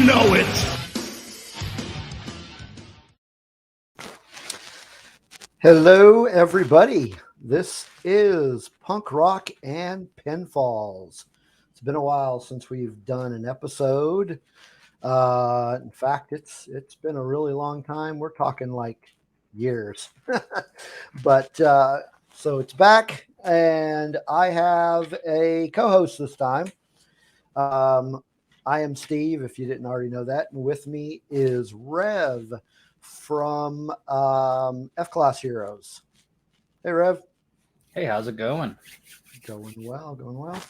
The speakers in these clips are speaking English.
you know it. Hello, everybody. This is Punk Rock and Pinfalls. It's been a while since we've done an episode. In fact, it's been a really long time. We're talking like years. But so it's back, and I have a co-host this time. I am Steve, if you didn't already know that, and with me is Rev from F-Class Heroes. Hey, Rev. Hey, how's it going? Going well.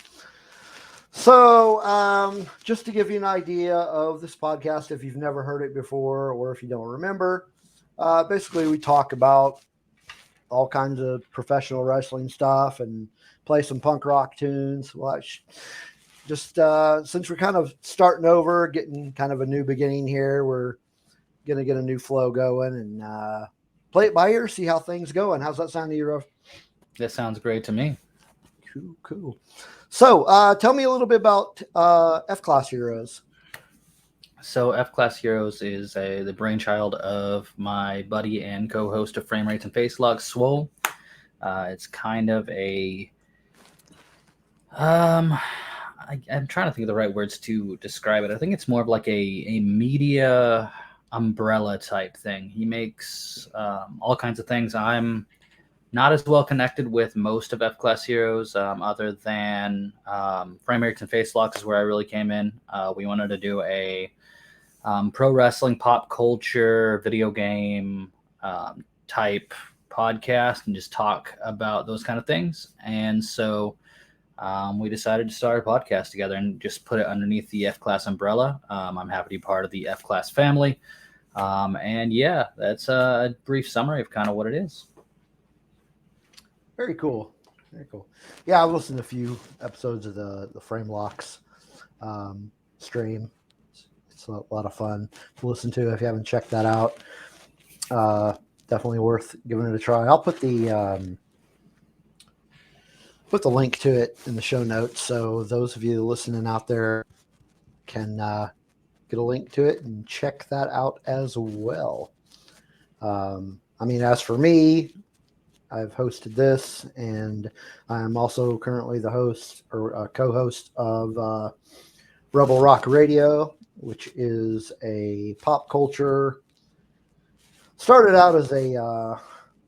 So, just to give you an idea of this podcast, if you've never heard it before or if you don't remember, basically we talk about all kinds of professional wrestling stuff and play some punk rock tunes. Just since we're kind of starting over, getting kind of a new beginning here, we're going to get a new flow going and play it by ear, see how things go. And how's that sound to you, Rev? That sounds great to me. Cool. So tell me a little bit about F-Class Heroes. So F-Class Heroes is the brainchild of my buddy and co-host of Frame Rates and Face Locks, Swole. It's kind of a... I'm trying to think of the right words to describe it. I think it's more of like a media umbrella type thing. He makes all kinds of things. I'm not as well connected with most of F-Class Heroes, other than Frame Rates and Face Locks is where I really came in. We wanted to do a pro wrestling, pop culture, video game type podcast and just talk about those kind of things. And so we decided to start a podcast together and just put it underneath the F-Class umbrella. I'm happy to be part of the F-Class family. And yeah, that's a brief summary of kind of what it is. Very cool. Yeah, I've listened to a few episodes of the Frame Locks stream. It's a lot of fun to listen to. If you haven't checked that out, definitely worth giving it a try. I'll put the link to it in the show notes, so those of you listening out there can get a link to it and check that out as well. As for me, I've hosted this, and I'm also currently the host or co-host of Rebel Rock Radio, which is a pop culture. Started out as a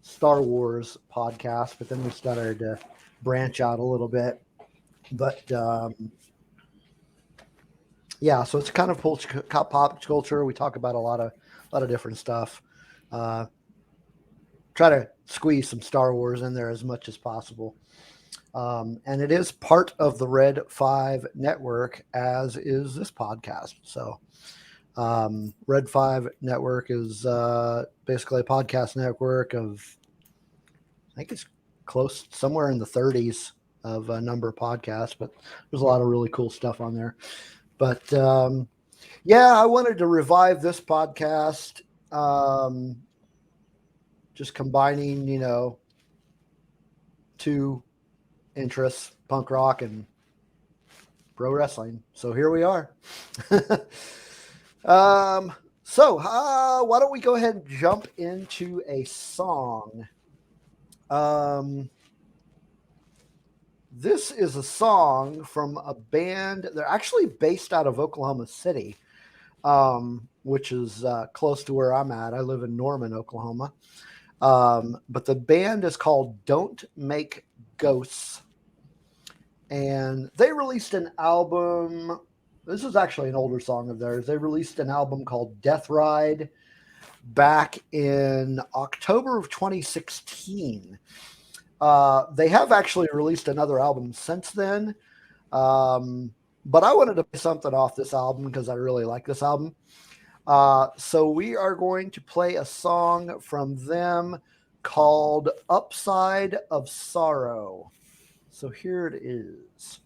Star Wars podcast, but then we started to branch out a little bit. But yeah, so it's kind of pop culture. We talk about a lot of different stuff. Try to squeeze some Star Wars in there as much as possible. And it is part of the Red 5 network, as is this podcast. So Red 5 network is basically a podcast network of, I think it's close, somewhere in the 30s of a number of podcasts, but there's a lot of really cool stuff on there. But yeah, I wanted to revive this podcast. Just combining, two interests, punk rock and pro wrestling. So here we are. So why don't we go ahead and jump into a song? This is a song from a band. They're actually based out of Oklahoma City, which is close to where I'm at. I live in Norman, Oklahoma. But the band is called Don't Make Ghosts. And they released an album. This is actually an older song of theirs. They released an album called Death Ride back in October of 2016. They have actually released another album since then. But I wanted to play something off this album because I really like this album. So we are going to play a song from them called Upside of Sorrow. So here it is.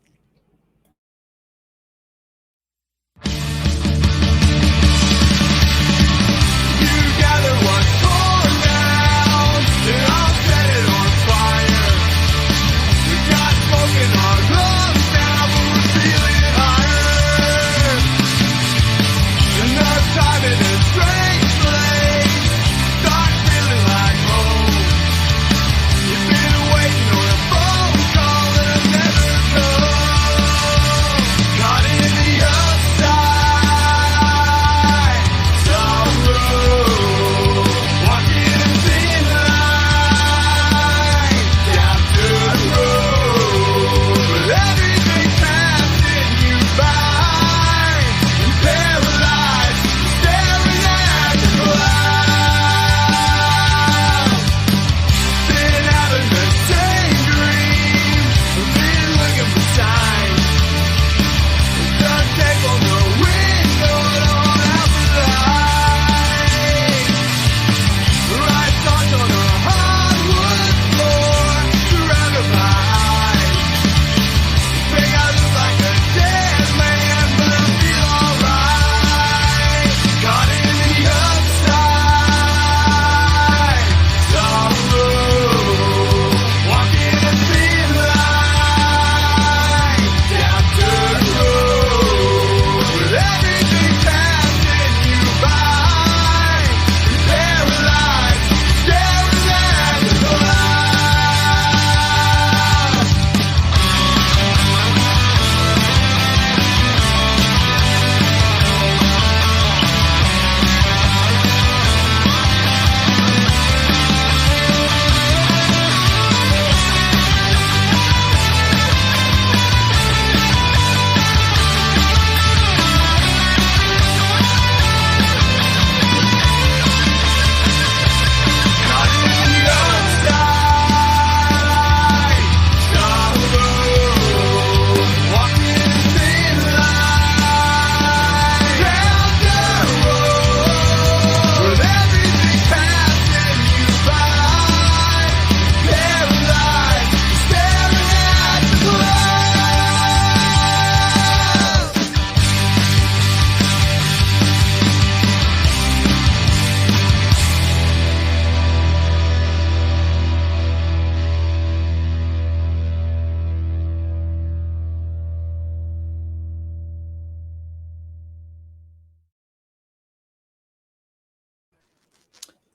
Smoking our lungs now, but we're feeling higher.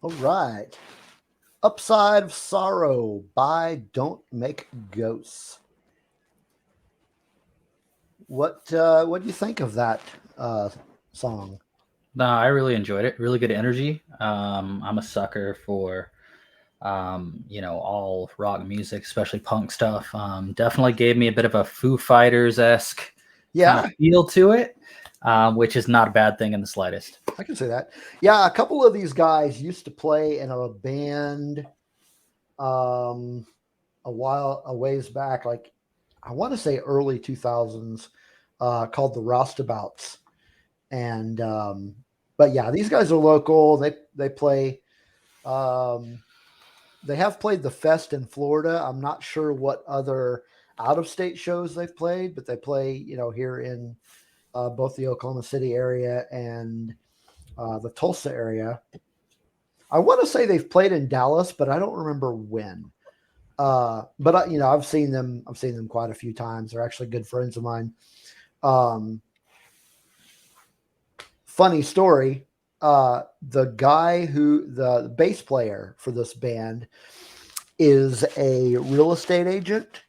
All right. Upside of Sorrow by Don't Make Ghosts. What do you think of that song? No, I really enjoyed it. Really good energy. I'm a sucker for all rock music, especially punk stuff. Definitely gave me a bit of a Foo Fighters esque kind of Yeah, feel to it, which is not a bad thing in the slightest. I can say that. Yeah, a couple of these guys used to play in a band um, a ways back, like I want to say early 2000s, called the Roustabouts. And but yeah, these guys are local. They play. Um, they have played the Fest in Florida. I'm not sure what other out of state shows they've played, but they play here in both the Oklahoma City area and the Tulsa area. I want to say they've played in Dallas, but I don't remember when. But I've seen them. I've seen them quite a few times. They're actually good friends of mine. Um, Funny story. The guy the bass player for this band is a real estate agent,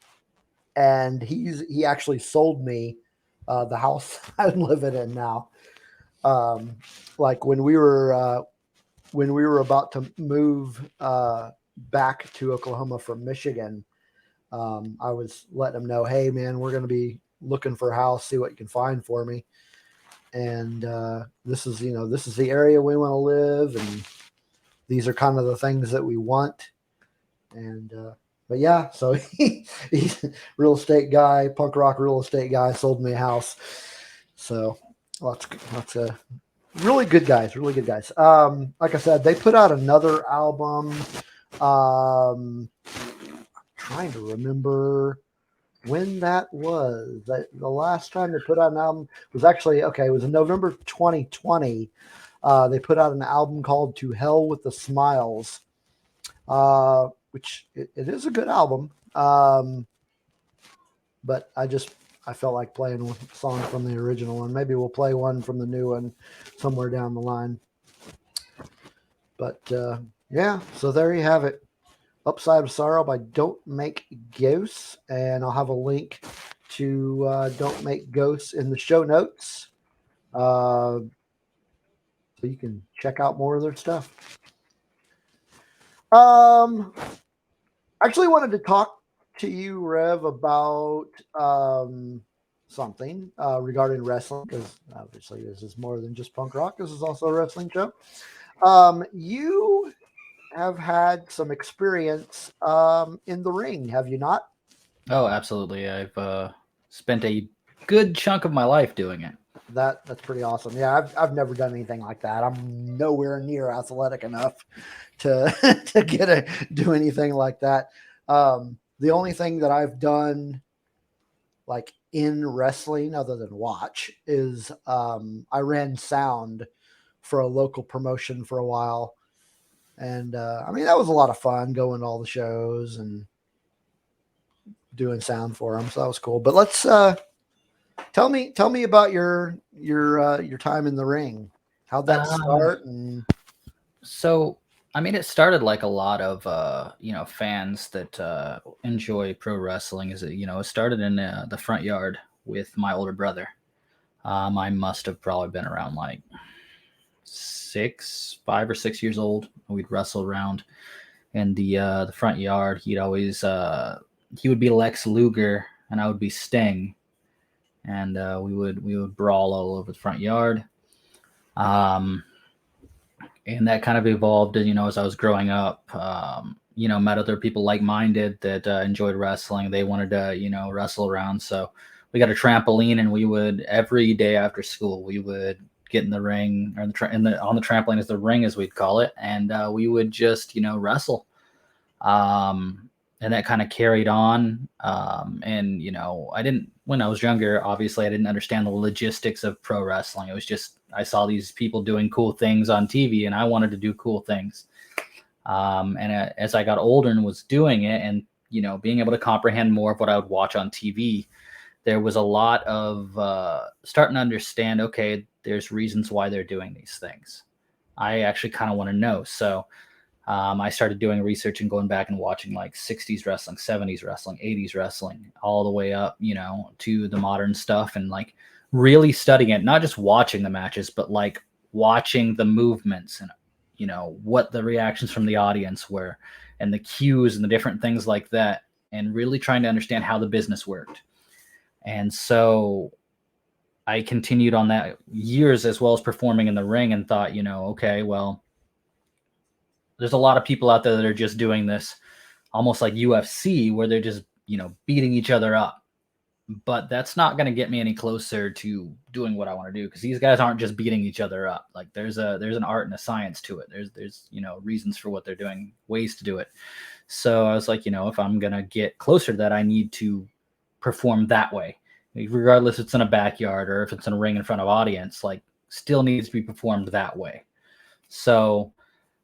and he actually sold me the house I'm living in now. Like when we were about to move back to Oklahoma from Michigan, I was letting him know, hey man, we're going to be looking for a house, see what you can find for me. And this is the area we want to live, and these are kind of the things that we want. And but yeah, so he's a real estate guy, punk rock real estate guy, sold me a house. So lots of really good guys, really good guys. Like I said, they put out another album. Trying to remember when that was. The last time they put out an album was actually okay. It was in November 2020. They put out an album called "To Hell with the Smiles," which it is a good album. But I felt like playing a song from the original one. Maybe we'll play one from the new one somewhere down the line. But yeah, so there you have it. Upside of Sorrow by Don't Make Ghosts. And I'll have a link to Don't Make Ghosts in the show notes. So you can check out more of their stuff. Um, Actually wanted to talk to you, Rev, about something regarding wrestling, because obviously this is more than just punk rock. This is also a wrestling show. You have had some experience in the ring, have you not? Oh, absolutely. I've spent a good chunk of my life doing it. That's pretty awesome. Yeah, I've never done anything like that. I'm nowhere near athletic enough to to do anything like that. The only thing that I've done like in wrestling other than watch is I ran sound for a local promotion for a while. And I mean, that was a lot of fun going to all the shows and doing sound for them. So that was cool. But let's tell me about your time in the ring. How'd that Um, start? And so, I mean, it started like a lot of fans that enjoy pro wrestling. It started in the front yard with my older brother. I must have probably been around like 5 or 6 years old. We'd wrestle around in the front yard. He would be Lex Luger and I would be Sting, and we would brawl all over the front yard. Um, and that kind of evolved, as I was growing up. Met other people like minded that enjoyed wrestling. They wanted to wrestle around, so we got a trampoline, and we would every day after school we would get in the ring, or on the trampoline is the ring as we'd call it, and we would just wrestle. And that kind of carried on. And I didn't, when I was younger, obviously I didn't understand the logistics of pro wrestling. It was just, I saw these people doing cool things on TV and I wanted to do cool things. And as I got older and was doing it, and being able to comprehend more of what I would watch on TV, there was a lot of starting to understand, okay, there's reasons why they're doing these things. I actually kind of want to know. So I started doing research and going back and watching like 60s wrestling, 70s wrestling, 80s wrestling, all the way up, to the modern stuff, and like really studying it, not just watching the matches, but like watching the movements and, what the reactions from the audience were and the cues and the different things like that, and really trying to understand how the business worked. And so I continued on that years, as well as performing in the ring, and thought, okay, well, there's a lot of people out there that are just doing this almost like UFC, where they're just, beating each other up. But that's not going to get me any closer to doing what I want to do, because these guys aren't just beating each other up. Like there's an art and a science to it. There's reasons for what they're doing, ways to do it. So I was like, if I'm going to get closer to that, I need to perform that way, regardless if it's in a backyard or if it's in a ring in front of audience. Like, still needs to be performed that way. So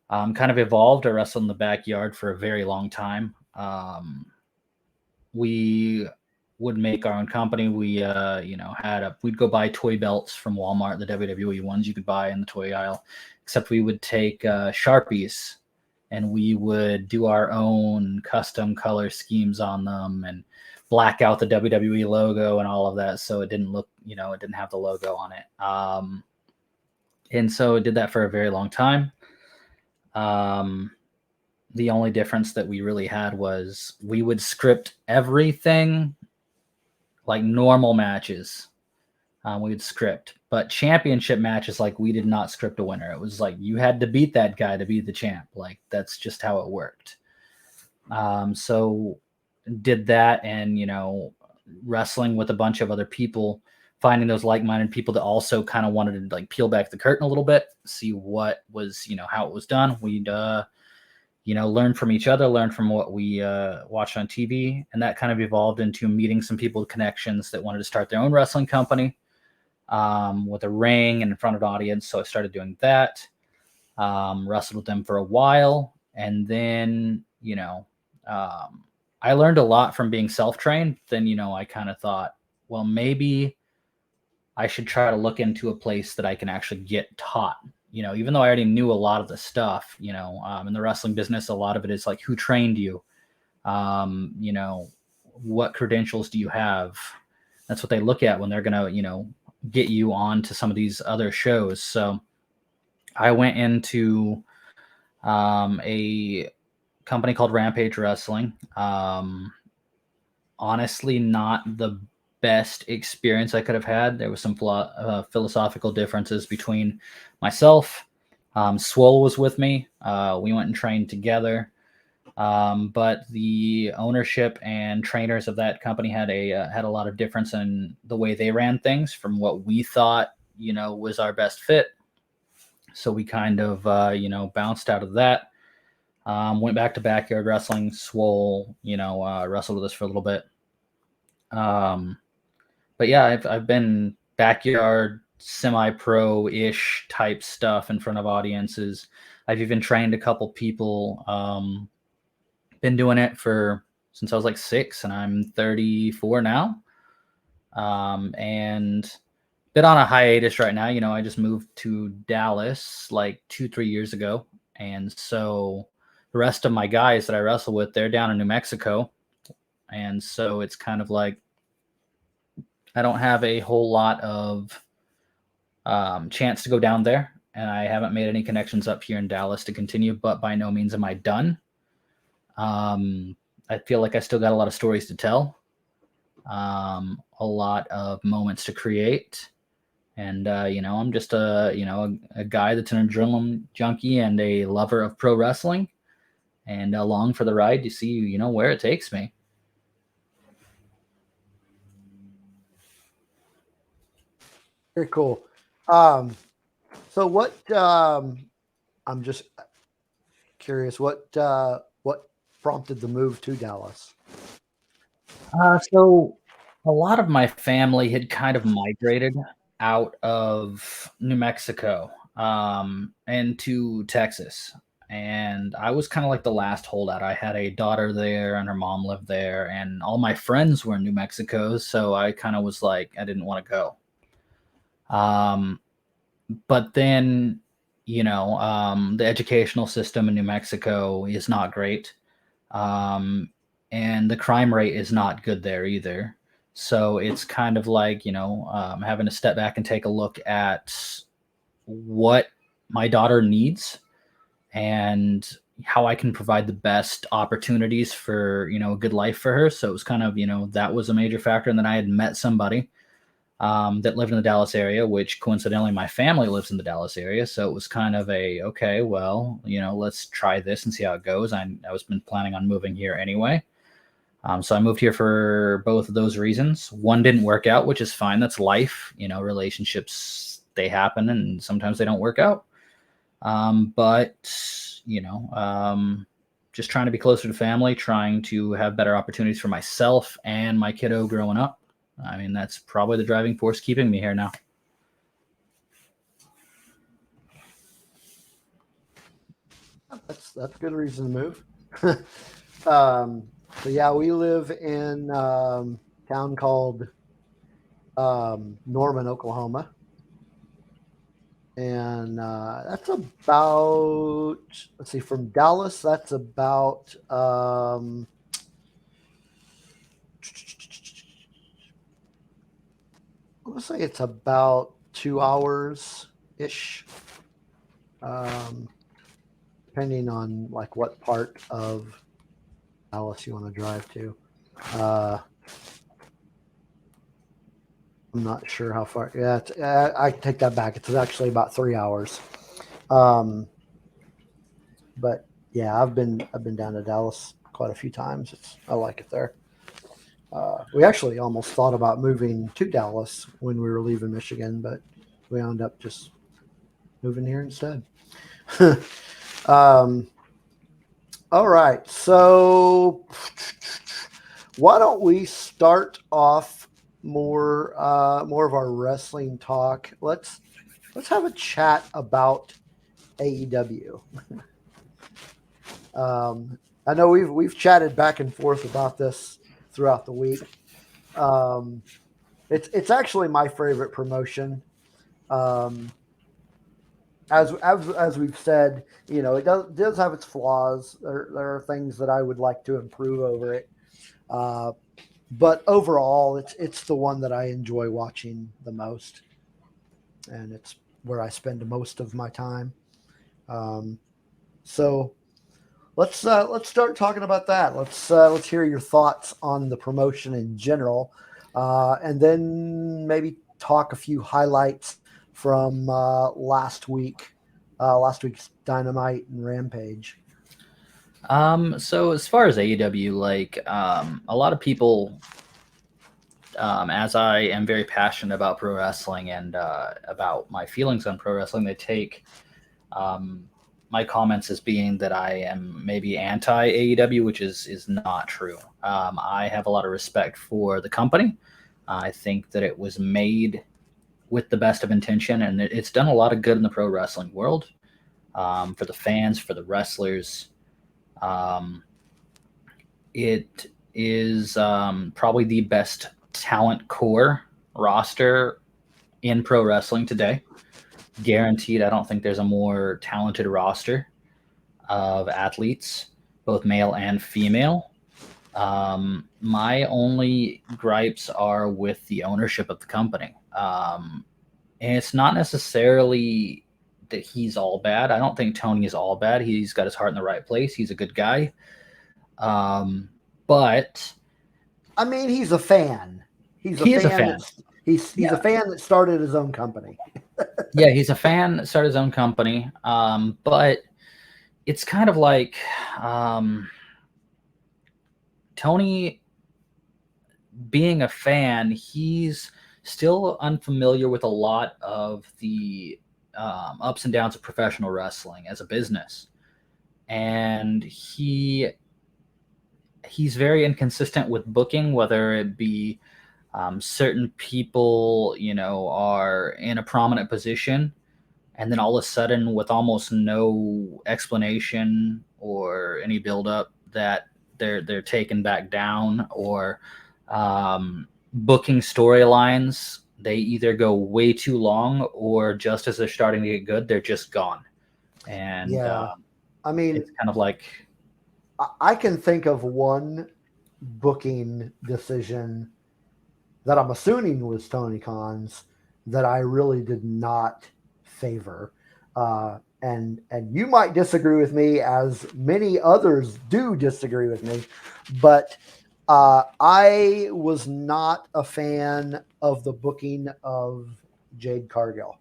kind of evolved. I wrestled in the backyard for a very long time. We would make our own company. We, we'd go buy toy belts from Walmart, the WWE ones you could buy in the toy aisle, except we would take Sharpies and we would do our own custom color schemes on them and black out the WWE logo and all of that, so it didn't look, it didn't have the logo on it. And so it did that for a very long time. The only difference that we really had was we would script everything like normal matches. We would script, but championship matches, like, we did not script a winner. It was like you had to beat that guy to be the champ. Like, that's just how it worked. So did that, and wrestling with a bunch of other people, finding those like-minded people that also kind of wanted to like peel back the curtain a little bit, see what was, how it was done. We'd learn from each other, learn from what we watched on TV, and that kind of evolved into meeting some people with connections that wanted to start their own wrestling company with a ring and in front of an audience. So I started doing that, wrestled with them for a while, and then I learned a lot from being self-trained. Then I kind of thought, well, maybe I should try to look into a place that I can actually get taught. Even though I already knew a lot of the stuff, in the wrestling business, a lot of it is like, who trained you? What credentials do you have? That's what they look at when they're going to, get you on to some of these other shows. So I went into a company called Rampage Wrestling. Honestly, not the best experience I could have had. There was some philosophical differences between myself. Swole was with me. We went and trained together. But the ownership and trainers of that company had a lot of difference in the way they ran things from what we thought, was our best fit. So we kind of, bounced out of that. Went back to backyard wrestling. Swole, wrestled with us for a little bit. But yeah, I've been backyard, semi-pro-ish type stuff in front of audiences. I've even trained a couple people. Been doing it since I was like 6, and I'm 34 now. And been on a hiatus right now. I just moved to Dallas like 2-3 years ago. And so the rest of my guys that I wrestle with, they're down in New Mexico. And so it's kind of like, I don't have a whole lot of chance to go down there. And I haven't made any connections up here in Dallas to continue, but by no means am I done. I feel like I still got a lot of stories to tell, a lot of moments to create. And, I'm just a guy that's an adrenaline junkie and a lover of pro wrestling, and along for the ride to see, where it takes me. Very cool. So what, I'm just curious, what prompted the move to Dallas? So a lot of my family had kind of migrated out of New Mexico and to Texas. And I was kind of like the last holdout. I had a daughter there and her mom lived there, and all my friends were in New Mexico. So I kind of was like, I didn't want to go. But then, the educational system in New Mexico is not great. And the crime rate is not good there either. So it's kind of like, having to step back and take a look at what my daughter needs and how I can provide the best opportunities for, a good life for her. So it was kind of, that was a major factor. And then I had met somebody that lived in the Dallas area, which coincidentally my family lives in the Dallas area. So it was kind of okay, well, let's try this and see how it goes. I was been planning on moving here anyway. So I moved here for both of those reasons. One didn't work out, which is fine. That's life. Relationships, they happen and sometimes they don't work out. But just trying to be closer to family, trying to have better opportunities for myself and my kiddo growing up. I mean, that's probably the driving force keeping me here now. That's a good reason to move. So yeah, we live in a town called Norman, Oklahoma, and that's about, let's see, from Dallas, that's about I'm gonna say it's about 2 hours ish, depending on like what part of Dallas you want to drive to. I'm not sure how far. Yeah, I take that back. It's actually about 3 hours. But yeah, I've been down to Dallas quite a few times. I like it there. We actually almost thought about moving to Dallas when we were leaving Michigan, but we ended up just moving here instead. All right, so why don't we start off more of our wrestling talk? Let's have a chat about AEW. I know we've chatted back and forth about this throughout the week. It's actually my favorite promotion. As we've said, it does have its flaws. There are things that I would like to improve over it. But overall, it's the one that I enjoy watching the most, and it's where I spend most of my time. So let's start talking about that. Let's hear your thoughts on the promotion in general, and then maybe talk a few highlights from last week's Dynamite and Rampage. So as far as AEW, like a lot of people, as I am very passionate about pro wrestling and about my feelings on pro wrestling, they take my comments as being that I am maybe anti AEW, which is not true. I have a lot of respect for the company. I think that it was made with the best of intention, and it's done a lot of good in the pro wrestling world, for the fans, for the wrestlers. It is probably the best talent core roster in pro wrestling today. Guaranteed. I don't think there's a more talented roster of athletes, both male and female. My only gripes are with the ownership of the company. And it's not necessarily that he's all bad. I don't think Tony is all bad. He's got his heart in the right place. He's a good guy. But I mean, he's a fan. He is a fan. He's a fan that started his own company. Yeah, he's a fan that started his own company. But it's kind of like Tony being a fan, he's still unfamiliar with a lot of the ups and downs of professional wrestling as a business. And he's very inconsistent with booking, whether it be certain people, are in a prominent position, and then all of a sudden, with almost no explanation or any buildup, that they're taken back down, or booking storylines. They either go way too long, or just as they're starting to get good, they're just gone. And Yeah. I mean, it's kind of like, I can think of one booking decision that I'm assuming was Tony Khan's that I really did not favor. And you might disagree with me, as many others do disagree with me, but I was not a fan of the booking of Jade Cargill.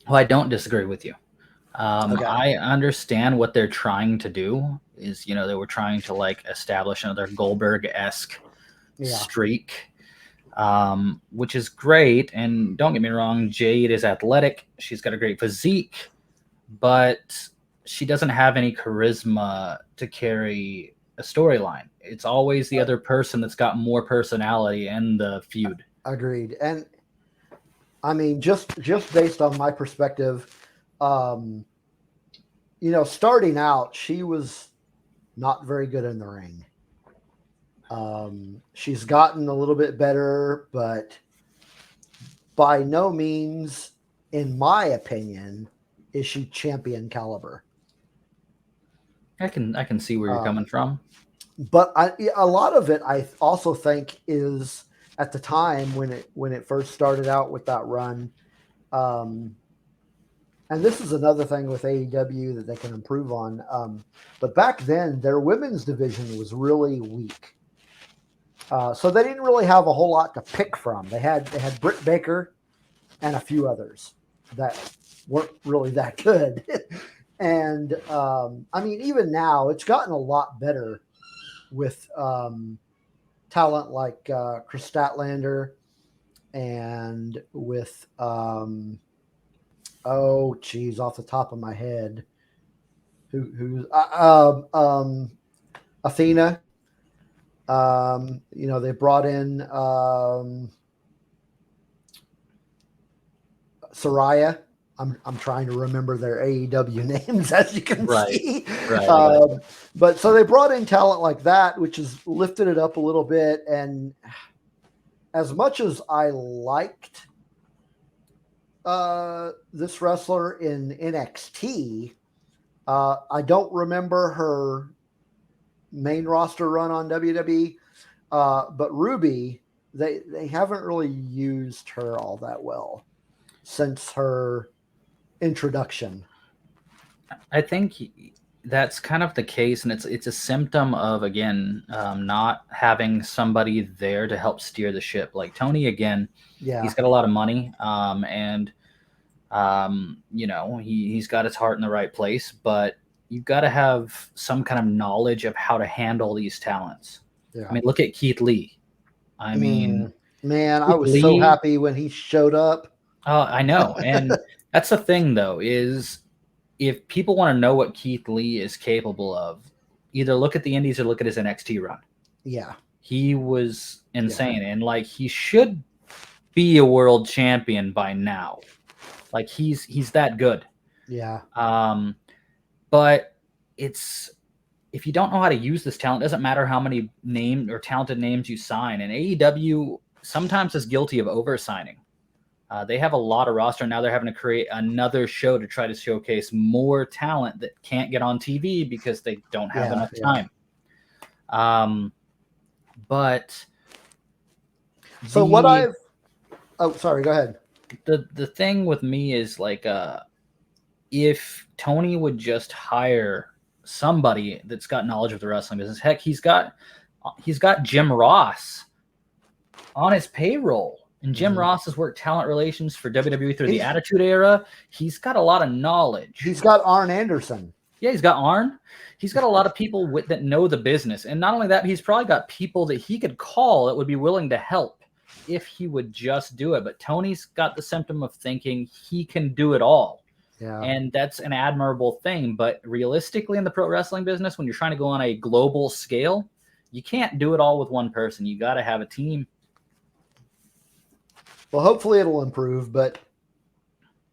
well, I don't disagree with you. Okay. I understand what they're trying to do is, they were trying to like establish another Goldberg-esque Yeah. streak, which is great. And don't get me wrong, Jade is athletic. She's got a great physique, but she doesn't have any charisma to carry a storyline. It's always the other person that's got more personality in the feud. Agreed. And I mean, just based on my perspective, um, starting out, she was not very good in the ring. She's gotten a little bit better, but by no means, in my opinion, is she champion caliber. I can see where you're coming Um, from. but a lot of it, I also think, is at the time when it first started out with that run. Um, and this is another thing with AEW that they can improve on. But back then, their women's division was really weak. So they didn't really have a whole lot to pick from. They had Britt Baker and a few others that weren't really that good. And I mean, even now, it's gotten a lot better with talent like Chris Statlander and with oh geez, off the top of my head, who's Athena. They brought in Soraya. I'm trying to remember their AEW names, as you can see. Right. But so they brought in talent like that, which has lifted it up a little bit. And as much as I liked this wrestler in NXT, I don't remember her main roster run on WWE. But Ruby, they haven't really used her all that well since her introduction. I think that's kind of the case, and it's a symptom of, again, not having somebody there to help steer the ship. Like Tony, again, Yeah. he's got a lot of money, and he's got his heart in the right place, but you've got to have some kind of knowledge of how to handle these talents. Yeah. I mean, look at Keith Lee. I mean, man, I Keith was so Lee, happy when he showed up. Oh, I know. And that's the thing, though, is if people want to know what Keith Lee is capable of, either look at the Indies or look at his NXT run. Yeah. He was insane. And like, he should be a world champion by now. Like, he's that good. Yeah. But if you don't know how to use this talent, it doesn't matter how many named or talented names you sign. And AEW sometimes is guilty of over-signing. They have a lot of roster. Now they're having to create another show to try to showcase more talent that can't get on TV because they don't have enough time. But so what I've sorry, go ahead. The thing with me is like, if Tony would just hire somebody that's got knowledge of the wrestling business, heck, he's got Jim Ross on his payroll. And Jim Ross has worked talent relations for WWE through the Attitude Era. He's got a lot of knowledge. He's got Arn Anderson. Yeah, he's got Arn. He's got a lot of people that know the business. And not only that, he's probably got people that he could call that would be willing to help if he would just do it. But Tony's got the symptom of thinking he can do it all. Yeah. And that's an admirable thing. But realistically, in the pro wrestling business, when you're trying to go on a global scale, you can't do it all with one person. You got to have a team. Well, hopefully it'll improve, but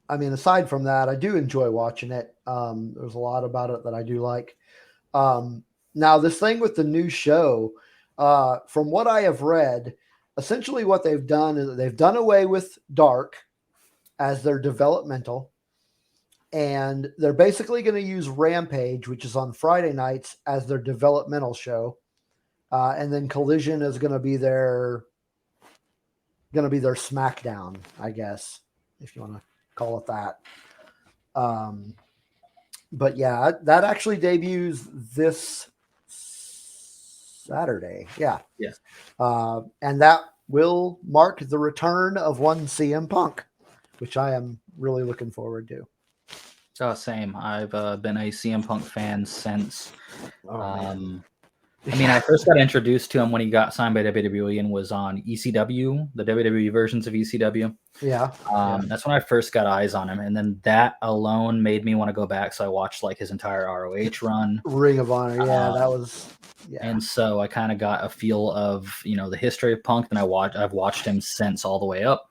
I mean, aside from that, I do enjoy watching it. There's a lot about it that I do like. Now, this thing with the new show, from what I have read, essentially what they've done is they've done away with Dark as their developmental, and they're basically going to use Rampage, which is on Friday nights, as their developmental show, and then Collision is going to be their SmackDown, I guess, if you want to call it that. But yeah, that actually debuts this Saturday. Yeah. Yes. And that will mark the return of one CM Punk, which I am really looking forward to. Oh, same. I've been a CM Punk fan since. I mean, I first got introduced to him when he got signed by WWE and was on ECW, the WWE versions of ECW. Yeah. That's when I first got eyes on him, and then that alone made me want to go back. So I watched like his entire ROH run, Ring of Honor. Yeah, that was. Yeah. And so I kind of got a feel of the history of Punk. And I've watched him since all the way up.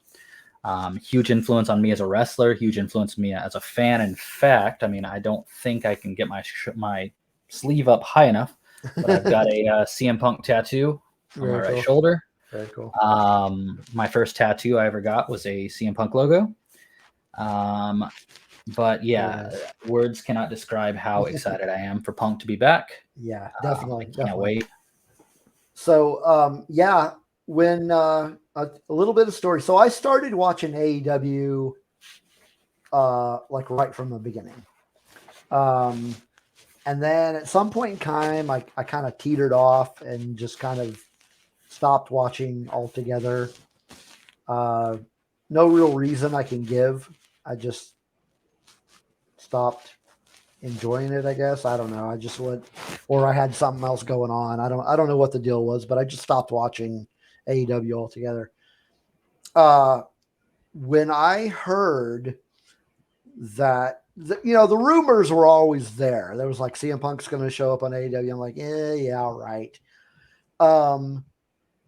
Huge influence on me as a wrestler. Huge influence on me as a fan. In fact, I mean, I don't think I can get my sleeve up high enough, but I've got a CM Punk tattoo on my right shoulder. Very cool. My first tattoo I ever got was a CM Punk logo. But yeah, words cannot describe how excited I am for Punk to be back. Yeah, definitely. I can't wait. So, yeah, when a little bit of story. So I started watching AEW like right from the beginning. And then at some point in time, I kind of teetered off and just kind of stopped watching altogether. No real reason I can give. I just stopped enjoying it, I guess. I don't know. I just went, or I had something else going on. I don't know what the deal was, but I just stopped watching AEW altogether. When I heard that, the rumors were always there. There was like CM Punk's going to show up on AEW. I'm like, yeah, all right.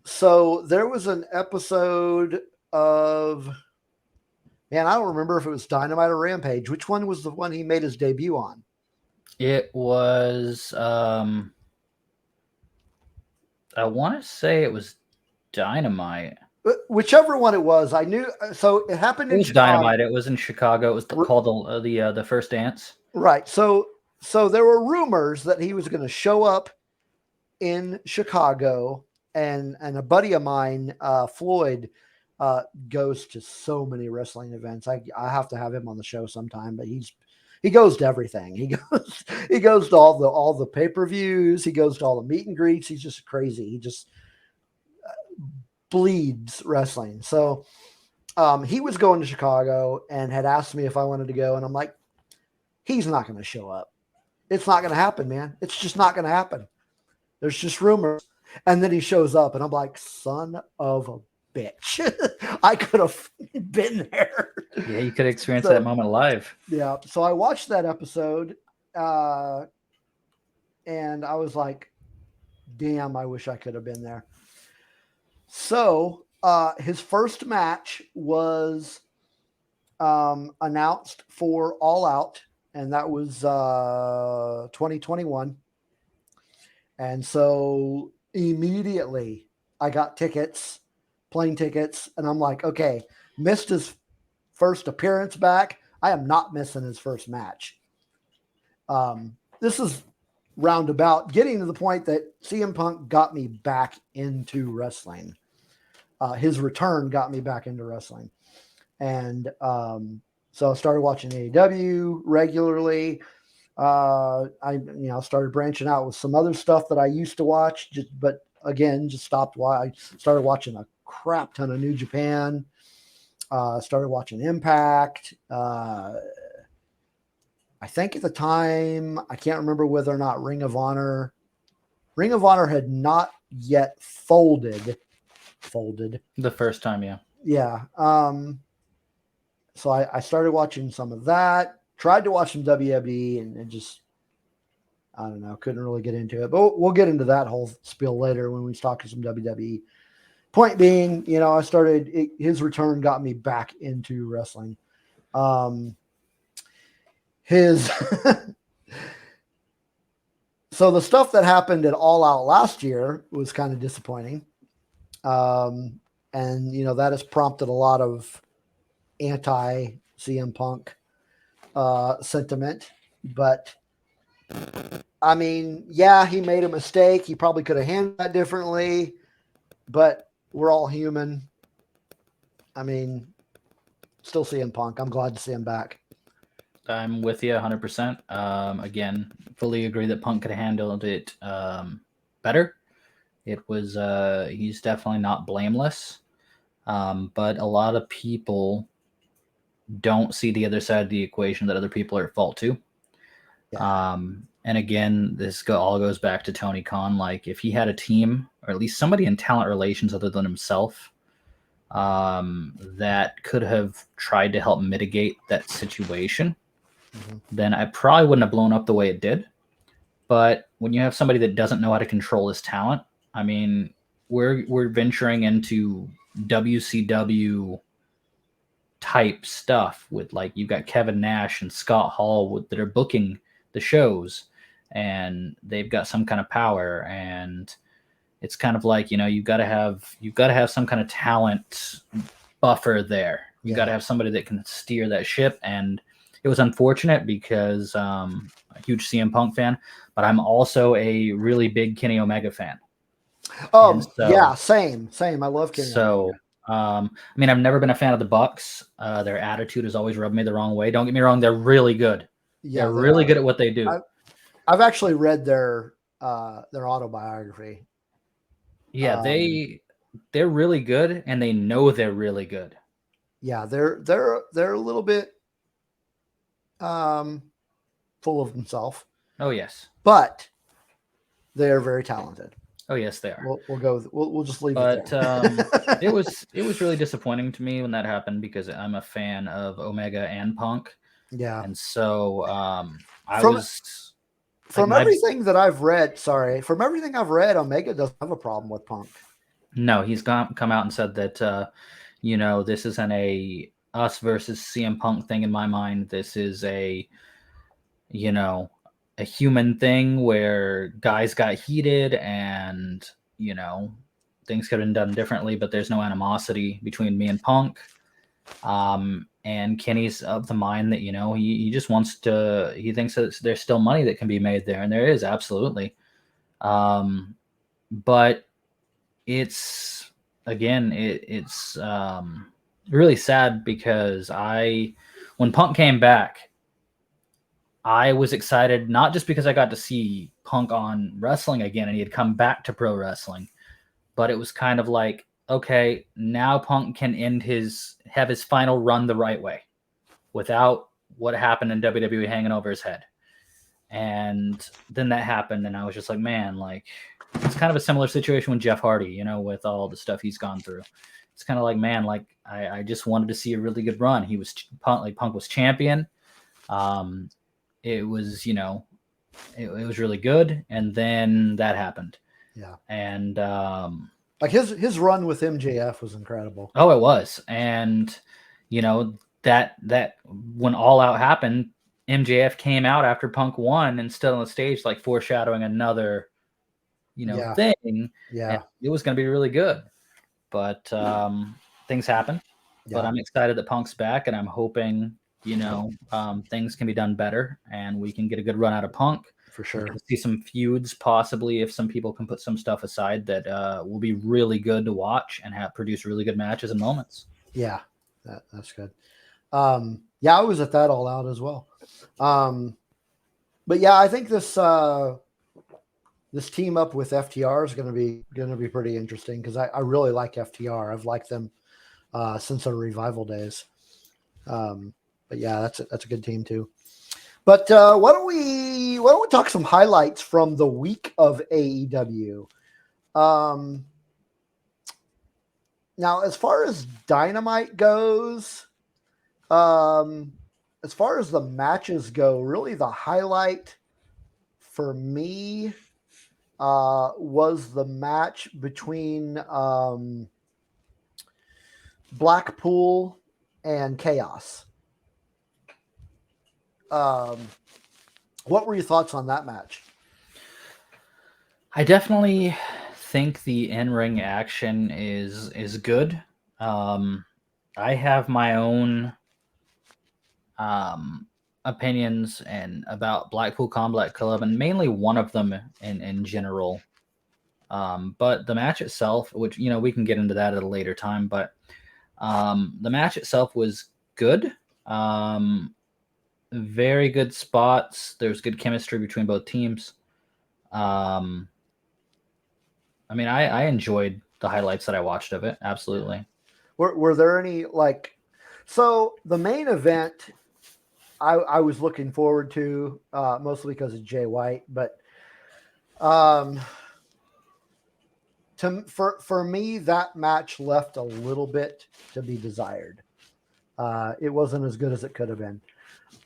So there was an episode of, man, I don't remember if it was Dynamite or Rampage. Which one was the one he made his debut on? It was, I want to say it was Dynamite. Whichever one it was, I knew. So it happened in Chicago. Dynamite. It was in Chicago. It was called the First Dance. Right. So there were rumors that he was going to show up in Chicago, and a buddy of mine, Floyd, goes to so many wrestling events. I have to have him on the show sometime, but he goes to everything. He goes to all the pay-per-views. He goes to all the meet and greets. He's just crazy. He just bleeds wrestling. So he was going to Chicago and had asked me if I wanted to go. And I'm like, he's not going to show up. It's not going to happen, man. It's just not going to happen. There's just rumors. And then he shows up and I'm like, son of a bitch. I could have been there. Yeah, you could experience that moment live. Yeah. So I watched that episode and I was like, damn, I wish I could have been there. So his first match was announced for All Out, and that was 2021. And so immediately I got tickets, plane tickets, and I'm like, okay, missed his first appearance back. I am not missing his first match. This is roundabout, getting to the point that CM Punk got me back into wrestling. His return got me back into wrestling. And so I started watching AEW regularly. I started branching out with some other stuff that I used to watch, but again, just stopped. I started watching a crap ton of New Japan. Started watching Impact. I think at the time, I can't remember whether or not Ring of Honor had not yet folded the first time. Yeah. So I started watching some of that, tried to watch some WWE and just, I don't know, couldn't really get into it, but we'll get into that whole spiel later when we talk to some WWE. Point being, his return got me back into wrestling. So the stuff that happened at All Out last year was kind of disappointing. And that has prompted a lot of anti CM Punk sentiment, but I mean, yeah, he made a mistake. He probably could have handled that differently, but we're all human. I mean, still CM Punk. I'm glad to see him back. I'm with you 100%. Again, fully agree that Punk could have handled it better. It was he's definitely not blameless, but a lot of people don't see the other side of the equation that other people are at fault too. Yeah. And again, all goes back to Tony Khan. Like, if he had a team, or at least somebody in talent relations other than himself, that could have tried to help mitigate that situation, then I probably wouldn't have blown up the way it did. But when you have somebody that doesn't know how to control his talent, I mean, we're venturing into WCW type stuff with, like, you've got Kevin Nash and Scott Hall that are booking the shows, and they've got some kind of power, and it's kind of like, you've got to have some kind of talent buffer there. You got to have somebody that can steer that ship. And it was unfortunate because a huge CM Punk fan, but I'm also a really big Kenny Omega fan. Yeah, same. I love Kenny Omega. I mean, I've never been a fan of the Bucks. Their attitude has always rubbed me the wrong way. Don't get me wrong; they're really good. Yeah, they're really good at what they do. I've actually read their autobiography. Yeah, they're really good, and they know they're really good. Yeah, they're a little bit full of themselves. Oh yes, but they are very talented. Oh yes, they are. We'll just leave it there. it was really disappointing to me when that happened, because I'm a fan of Omega and Punk. Yeah, and so from everything I've read, Omega doesn't have a problem with Punk. No, he's come out and said that this isn't a us versus CM Punk thing in my mind. This is a human thing where guys got heated and, things could have been done differently, but there's no animosity between me and Punk. And Kenny's of the mind that, he just he thinks that there's still money that can be made there. And there is, absolutely. But it's, again, it's really sad, because when Punk came back, I was excited, not just because I got to see Punk on wrestling again and he had come back to pro wrestling, but it was kind of like, okay, now Punk can have his final run the right way without what happened in WWE hanging over his head. And then that happened, and I was just like, man, like, it's kind of a similar situation with Jeff Hardy, with all the stuff he's gone through. It's kind of like, man, like, I just wanted to see a really good run. Punk was champion. It was, it was really good, and then that happened. Yeah. And like his run with MJF was incredible. Oh, it was. And that when All Out happened, MJF came out after Punk won and stood on the stage, like, foreshadowing another thing. Yeah. And it was going to be really good. But things happen. Yeah. But I'm excited that Punk's back, and I'm hoping things can be done better, and we can get a good run out of Punk. For sure. See some feuds, possibly, if some people can put some stuff aside, that will be really good to watch and produce really good matches and moments. Yeah, that's good. Yeah, I was at that All Out as well. But yeah, I think this team up with FTR is going to be pretty interesting, because I really like FTR. I've liked them since their Revival days. But yeah, that's a good team too. But why don't we talk some highlights from the week of AEW? Now, as far as Dynamite goes, as far as the matches go, really the highlight for me was the match between Blackpool and Chaos. What were your thoughts on that match? I definitely think the in-ring action is good. I have my own opinions and about Blackpool Combat Club, and mainly one of them in general. But the match itself, which we can get into that at a later time, but the match itself was good. Very good spots. There's good chemistry between both teams. I mean, I enjoyed the highlights that I watched of it. Absolutely. Were there any so the main event I was looking forward to, mostly because of Jay White, but for me, that match left a little bit to be desired. It wasn't as good as it could have been.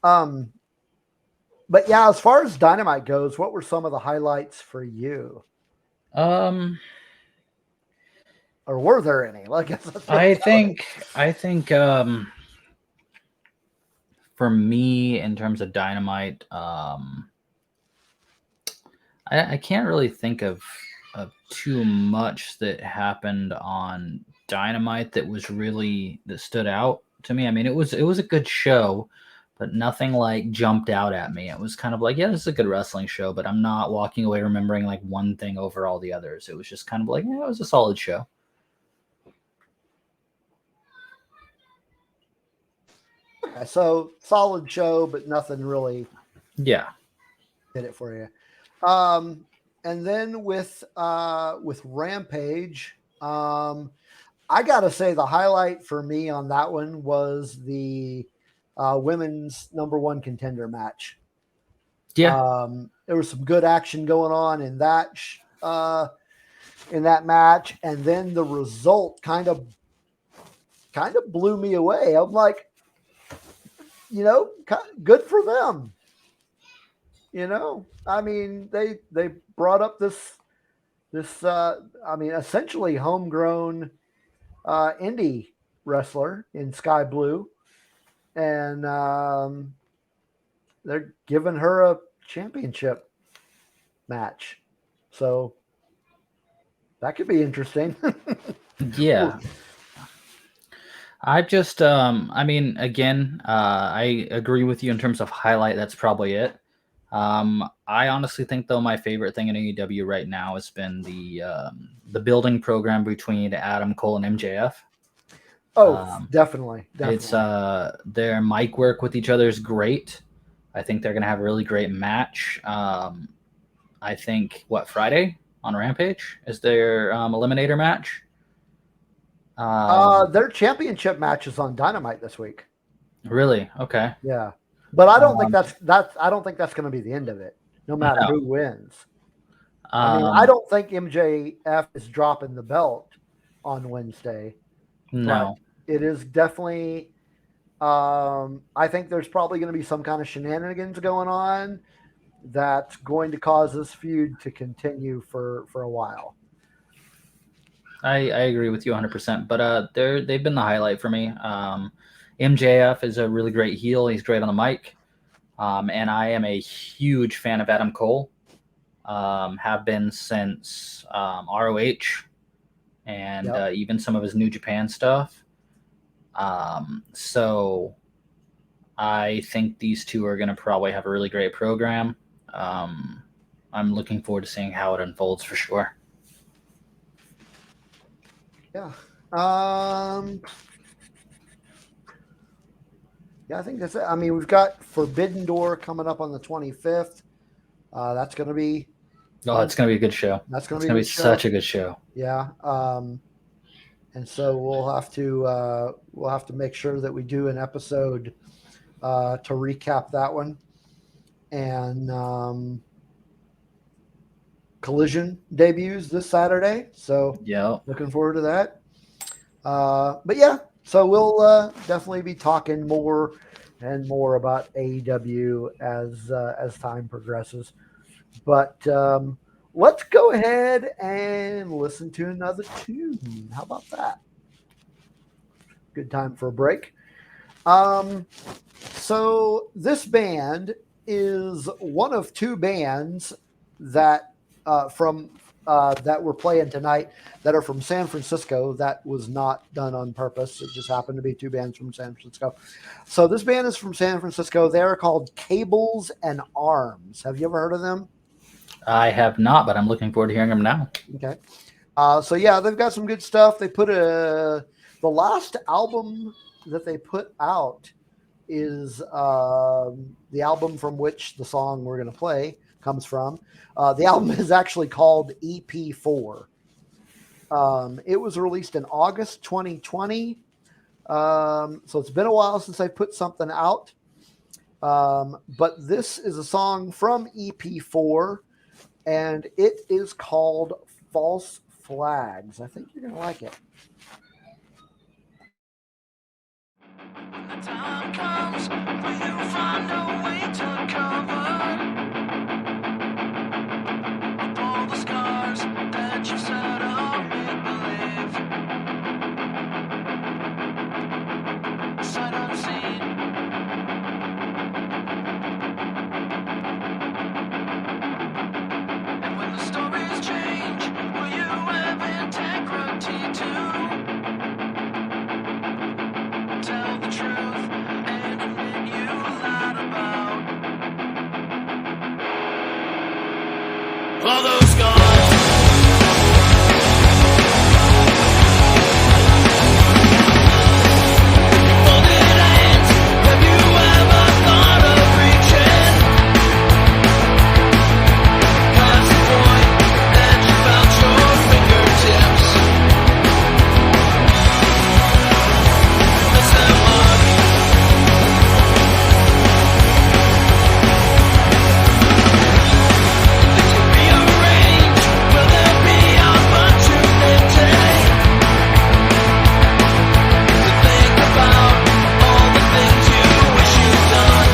But yeah, as far as Dynamite goes, what were some of the highlights for you? Or were there any? I think for me, in terms of Dynamite, I can't really think of too much that happened on Dynamite that stood out to me. I mean, it was a good show, but nothing like jumped out at me. It was kind of like, yeah, this is a good wrestling show, but I'm not walking away remembering like one thing over all the others. It was just kind of like, yeah, it was a solid show. Okay, so solid show, but nothing really did it for you. And then with Rampage, I gotta say the highlight for me on that one was the women's #1 contender match. Yeah. There was some good action going on in that match, and then the result kind of blew me away. I'm like, good for them. I mean, they brought up this I mean, essentially homegrown indie wrestler in Sky Blue, and they're giving her a championship match, so that could be interesting. Yeah. I just, I mean, again, I agree with you in terms of highlight. That's probably it. I honestly think, though, my favorite thing in AEW right now has been the building program between Adam Cole and MJF. Oh, definitely. It's their mic work with each other is great. I think they're gonna have a really great match. I think Friday on Rampage is their eliminator match. Their championship match is on Dynamite this week. Really? Okay. Yeah, but I don't think that's I don't think that's going to be the end of it. No matter who wins. I mean, I don't think MJF is dropping the belt on Wednesday. No, it is definitely. I think there's probably going to be some kind of shenanigans going on that's going to cause this feud to continue for a while. I agree with you 100%. But they've been the highlight for me. MJF is a really great heel. He's great on the mic. And I am a huge fan of Adam Cole. Have been since ROH and even some of his New Japan stuff. So I think these two are going to probably have a really great program. I'm looking forward to seeing how it unfolds for sure. Yeah. Yeah, I think that's it. I mean, we've got Forbidden Door coming up on the 25th. That's going to be. Oh, it's going to be a good show. That's going to be such a good show. Yeah. And so we'll have to make sure that we do an episode to recap that one. And Collision debuts this Saturday, so looking forward to that. But yeah, so we'll definitely be talking more and more about AEW as time progresses. But let's go ahead and listen to another tune. How about that? Good time for a break. So this band is one of two bands that from that we're playing tonight that are from San Francisco. That was not done on purpose. It just happened to be two bands from San Francisco. So this band is from San Francisco. They're called Cables and Arms. Have you ever heard of them? I have not, but I'm looking forward to hearing them now. Okay. So yeah, they've got some good stuff. They put the last album that they put out is the album from which the song we're going to play comes from. The album is actually called EP4. It was released in August 2020. So it's been a while since I put something out. But this is a song from EP4, and it is called False Flags. I think you're going to like it. When the time comes, will you find a way to cover up all the scars that you set up make-believe? Sight unseen. And when the stories change, will you have integrity too? Tell the truth and admit you lied about all those scars. Folded hands, have you ever thought of reaching past the point that you felt your fingertips? Listen, look. Rearrange, will there be opportunity to think about all the things you wish you'd done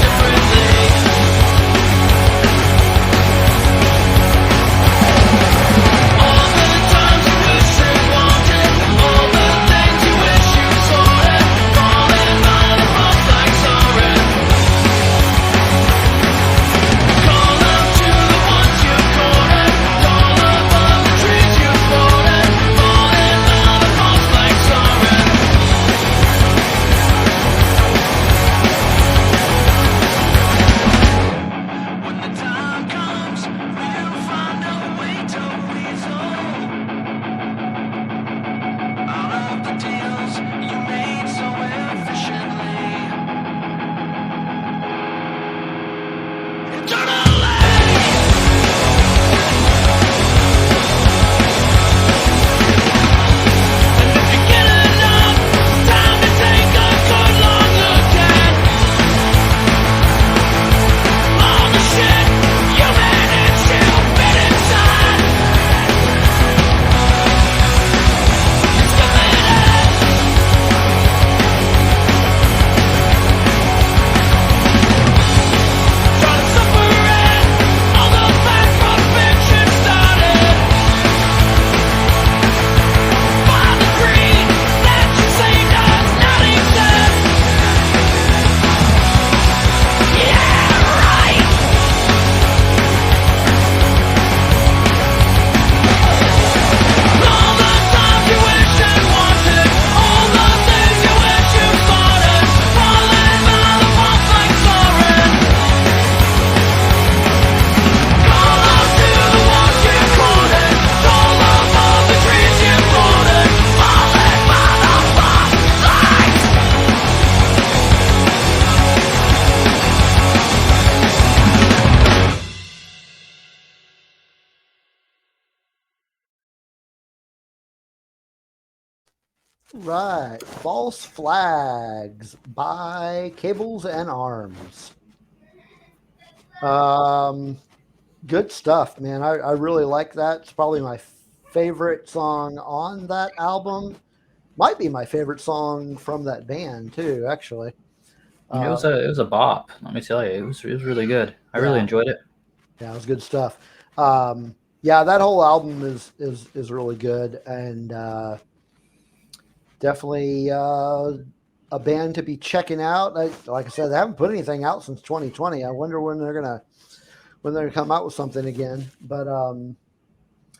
differently? All the times you wish you wanted, all the things you wish you sorted, falling by the false flags are in. Call up to the ones you courted, call above the trees you floated, falling by the false flags are in. When the time comes, will you find a way to weasel out of the deals you made so efficiently? Internally. And if you get enough time to take a good long look at all the shit you managed to fit inside, it's committed. Try to separate all the facts from fiction started by the greed that you say does not exist. Yeah, right. All the times you wish and wanted, all the things you wish you started, falling by the false like soaring. Call out to the ones you quoted, call above the trees you floated, falling by the false flags. Right. False Flags by Cables and Arms. Good stuff, man. I really like that. It's probably my favorite song on that album. Might be my favorite song from that band too, actually. It was a bop. Let me tell you, it was really good. I really Yeah. enjoyed it. Yeah, it was good stuff. Yeah, that whole album is really good, and definitely a band to be checking out. Like I said, they haven't put anything out since 2020. I wonder when they're gonna when they're gonna come out with something again. But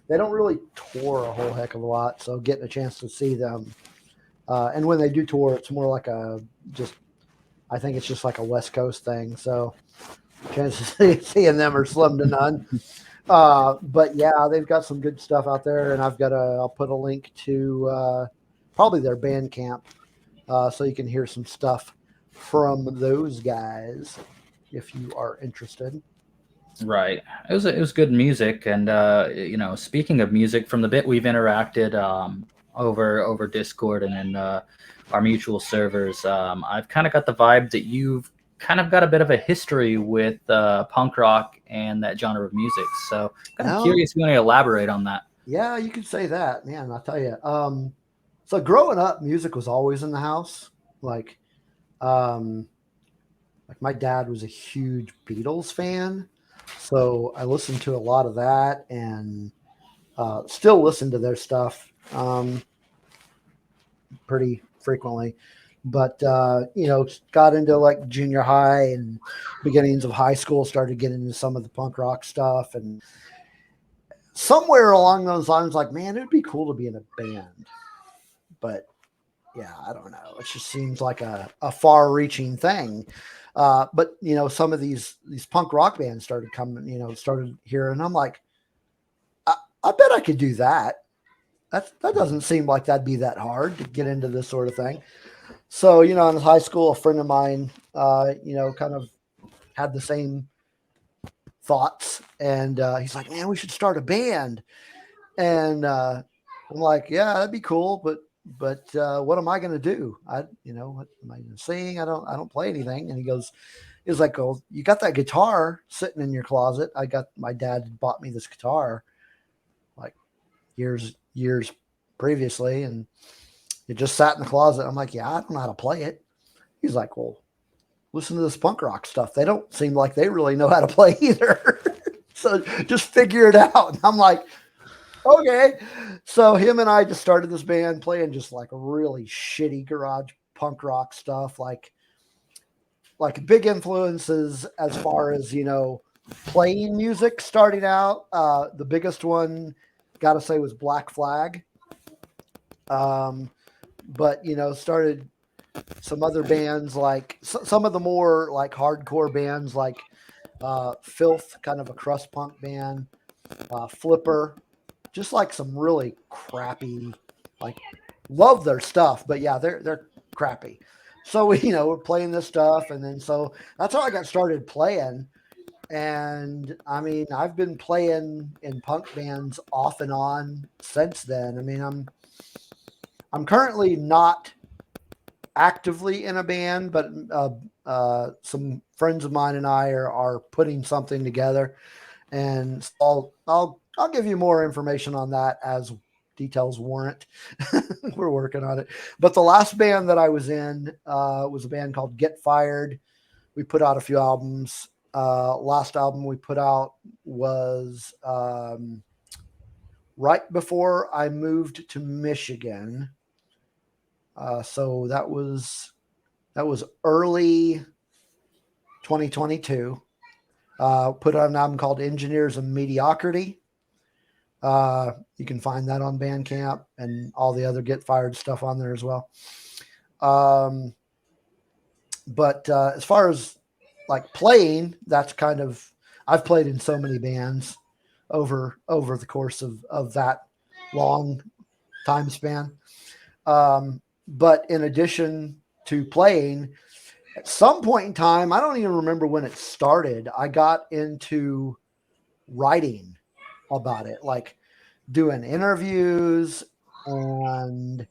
they don't really tour a whole heck of a lot, so getting a chance to see them, and when they do tour, it's more like I think it's just like a West Coast thing. So chances of seeing them are slim to none. But yeah, they've got some good stuff out there, and I'll put a link to probably their Bandcamp, so you can hear some stuff from those guys if you are interested. Right. It was good music, and speaking of music, from the bit we've interacted over Discord and in our mutual servers, I've kind of got the vibe that you've kind of got a bit of a history with punk rock and that genre of music. So, kind of curious if you want to elaborate on that. Yeah, you could say that, man. I'll tell you. So growing up, music was always in the house. Um, like my dad was a huge Beatles fan, so I listened to a lot of that, and still listen to their stuff pretty frequently. But got into like junior high and beginnings of high school, started getting into some of the punk rock stuff, and somewhere along those lines, like, man, it'd be cool to be in a band. But yeah, I don't know. It just seems like a far-reaching thing. But some of these punk rock bands started coming. Started here, and I'm like, I bet I could do that. That doesn't seem like that'd be that hard to get into this sort of thing. So in high school, a friend of mine, kind of had the same thoughts, and he's like, "Man, we should start a band." And I'm like, "Yeah, that'd be cool, but what am I going to do? What am I going to sing? I don't play anything." And he was like, "Oh, you got that guitar sitting in your closet?" My dad bought me this guitar like years previously, and it just sat in the closet. I'm like, "Yeah, I don't know how to play it." He's like, "Well, listen to this punk rock stuff. They don't seem like they really know how to play either." So just figure it out. And I'm like, okay. So him and I just started this band playing just like really shitty garage punk rock stuff, like big influences as far as, playing music starting out. The biggest one, gotta say, was Black Flag. But started some other bands, like some of the more like hardcore bands, like Filth, kind of a crust punk band, Flipper, just like some really crappy, like, love their stuff, but yeah, they're crappy. So we're playing this stuff, and then so that's how I got started playing. And I mean, I've been playing in punk bands off and on since then. I mean, I'm currently not actively in a band, but some friends of mine and I are putting something together, and so I'll give you more information on that as details warrant. We're working on it. But the last band that I was in was a band called Get Fired. We put out a few albums. Last album we put out was right before I moved to Michigan. So that was early 2022. Put out an album called Engineers of Mediocrity. You can find that on Bandcamp and all the other Get Fired stuff on there as well. But as far as like playing, that's kind of, I've played in so many bands over the course of that long time span. But in addition to playing, at some point in time, I don't even remember when it started, I got into writing about it, like doing interviews and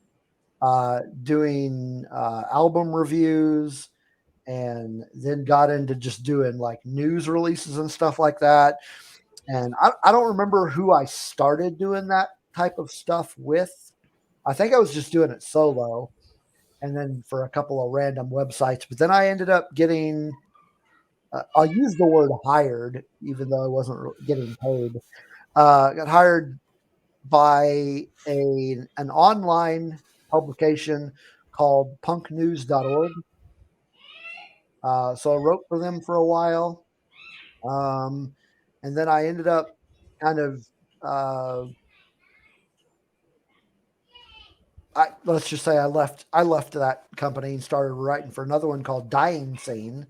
doing album reviews, and then got into just doing like news releases and stuff like that. And I don't remember who I started doing that type of stuff with. I think I was just doing it solo, and then for a couple of random websites. But then I ended up getting, I'll use the word hired, even though I wasn't getting paid. Got hired by an online publication called punknews.org. So I wrote for them for a while. and then I ended up kind of let's just say I left that company and started writing for another one called Dying Scene.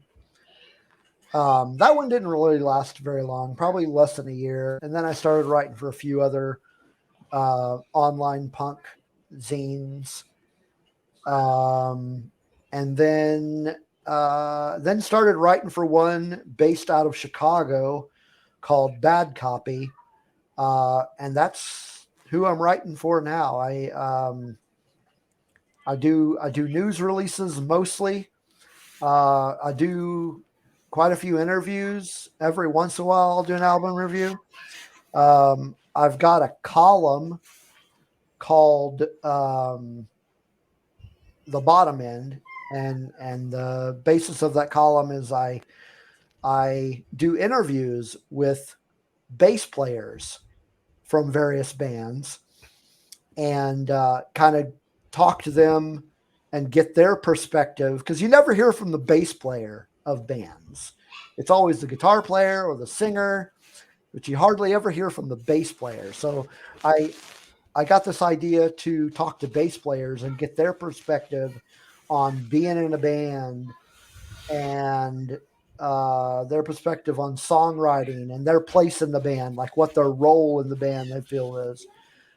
That one didn't really last very long, probably less than a year. And then I started writing for a few other online punk zines. And then started writing for one based out of Chicago called Bad Copy. And that's who I'm writing for now. I do news releases mostly. I do quite a few interviews. Every once in a while, I'll do an album review. I've got a column called The Bottom End, and the basis of that column is I do interviews with bass players from various bands and kind of talk to them and get their perspective, because you never hear from the bass player of bands. It's always the guitar player or the singer, but you hardly ever hear from the bass player. So I got this idea to talk to bass players and get their perspective on being in a band and their perspective on songwriting and their place in the band, like what their role in the band they feel is.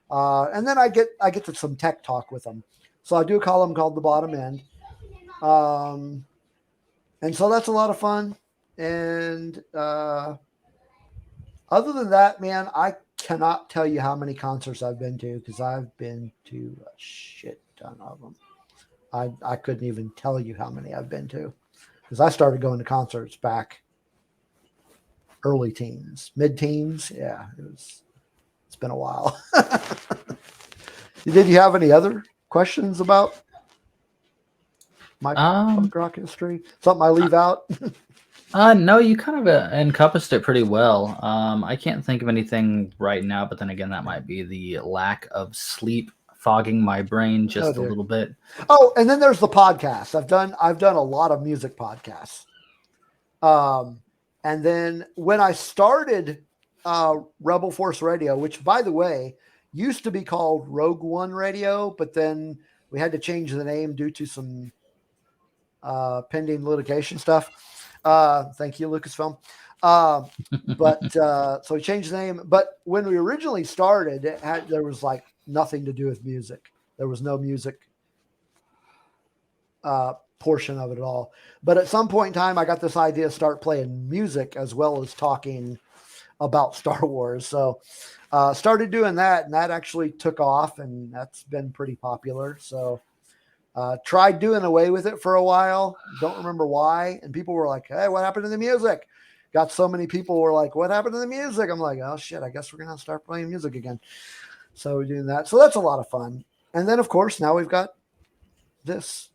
And then I get to some tech talk with them. So I do a column called The Bottom End. And so that's a lot of fun. And other than that, man, I cannot tell you how many concerts I've been to, because I've been to a shit ton of them. I couldn't even tell you how many I've been to, because I started going to concerts back early teens, mid-teens. Yeah, it's been a while. Did you have any other questions about my punk rock history? Something I leave out? No, you kind of encompassed it pretty well. I can't think of anything right now, but then again, that might be the lack of sleep fogging my brain just a little bit. Oh, and then there's the podcast. I've done a lot of music podcasts. And then when I started Rebel Force Radio, which, by the way, used to be called Rogue One Radio, but then we had to change the name due to some pending litigation stuff. Thank you, Lucasfilm. So we changed the name. But when we originally started, there was like nothing to do with music. There was no music portion of it at all. But at some point in time, I got this idea to start playing music as well as talking about Star Wars. So started doing that, and that actually took off, and that's been pretty popular. So tried doing away with it for a while. Don't remember why. And people were like, hey, what happened to the music? Got so many people were like, what happened to the music? I'm like, oh shit, I guess we're going to start playing music again. So we're doing that. So that's a lot of fun. And then of course, now we've got this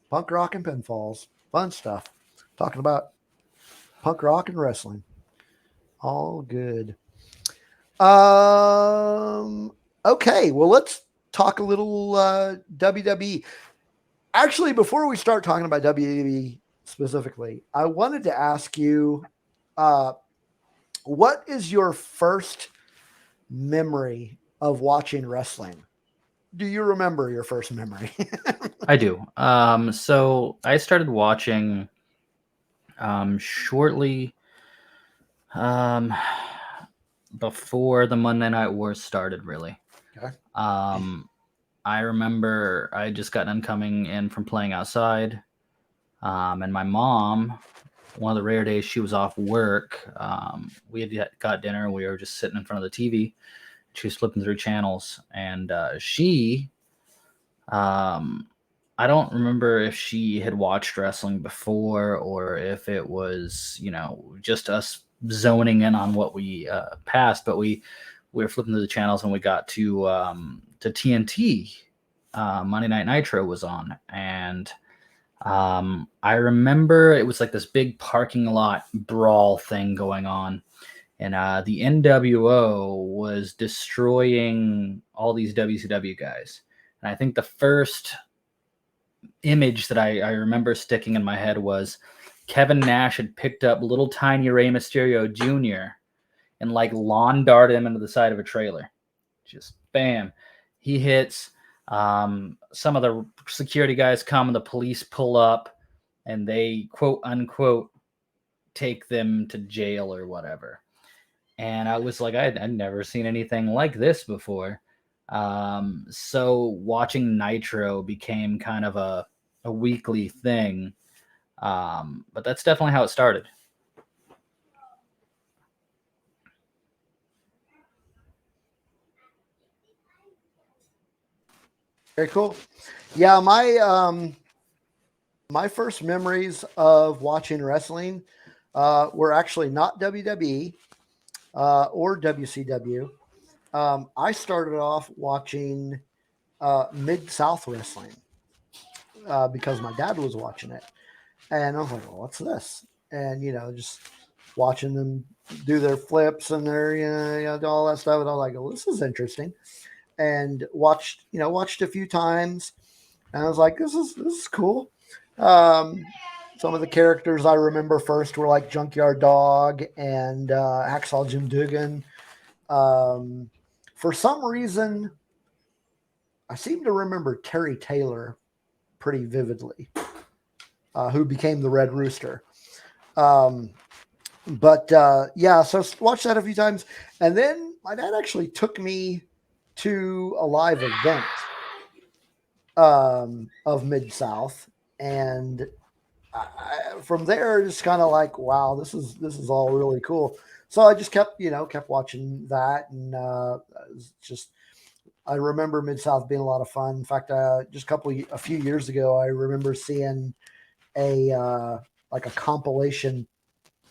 punk rock and pinfalls, fun stuff, talking about punk rock and wrestling. All good. Okay. Well, let's talk a little WWE. Actually, before we start talking about WWE specifically, I wanted to ask you, what is your first memory of watching wrestling? Do you remember your first memory? I do. So I started watching shortly before the Monday Night Wars started, really. Okay. I remember I just got done coming in from playing outside, and my mom, one of the rare days she was off work, we had got dinner and we were just sitting in front of the TV. She was flipping through channels, and I don't remember if she had watched wrestling before or if it was, just us zoning in on what we passed, but we were flipping through the channels and we got to TNT. Monday Night Nitro was on, and I remember it was like this big parking lot brawl thing going on, and the NWO was destroying all these WCW guys. And I think the first image that I remember sticking in my head was Kevin Nash had picked up little tiny Rey Mysterio Jr. and like lawn dart him into the side of a trailer. Just bam. He hits. Some of the security guys come and the police pull up and they quote unquote take them to jail or whatever. And I was like, I'd never seen anything like this before. So watching Nitro became kind of a weekly thing. But that's definitely how it started. Very cool. Yeah, my first memories of watching wrestling were actually not WWE or WCW. I started off watching Mid-South Wrestling because my dad was watching it. And I was like, well, what's this? And, just watching them do their flips and their, all that stuff. And I was like, well, this is interesting. And watched a few times. And I was like, this is cool. Some of the characters I remember first were like Junkyard Dog and Hacksaw Jim Duggan. For some reason, I seem to remember Terry Taylor pretty vividly, who became the Red Rooster. But so watched that a few times. And then my dad actually took me to a live event of Mid-South. And from there, just kind of like, wow, this is all really cool. So I just kept watching that. And I remember Mid-South being a lot of fun. In fact, just a few years ago, I remember seeing a compilation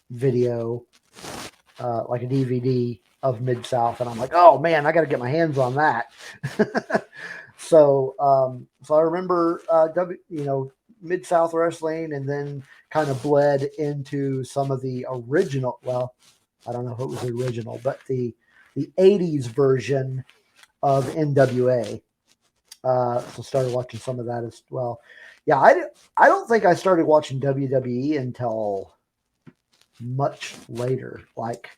video, like a DVD of Mid-South, and I'm like, oh man, I got to get my hands on that. So I remember Mid-South wrestling, and then kind of bled into some of the original. Well, I don't know if it was the original, but the 80s version of NWA. So started watching some of that as well. Yeah, I don't think I started watching WWE until much later. Like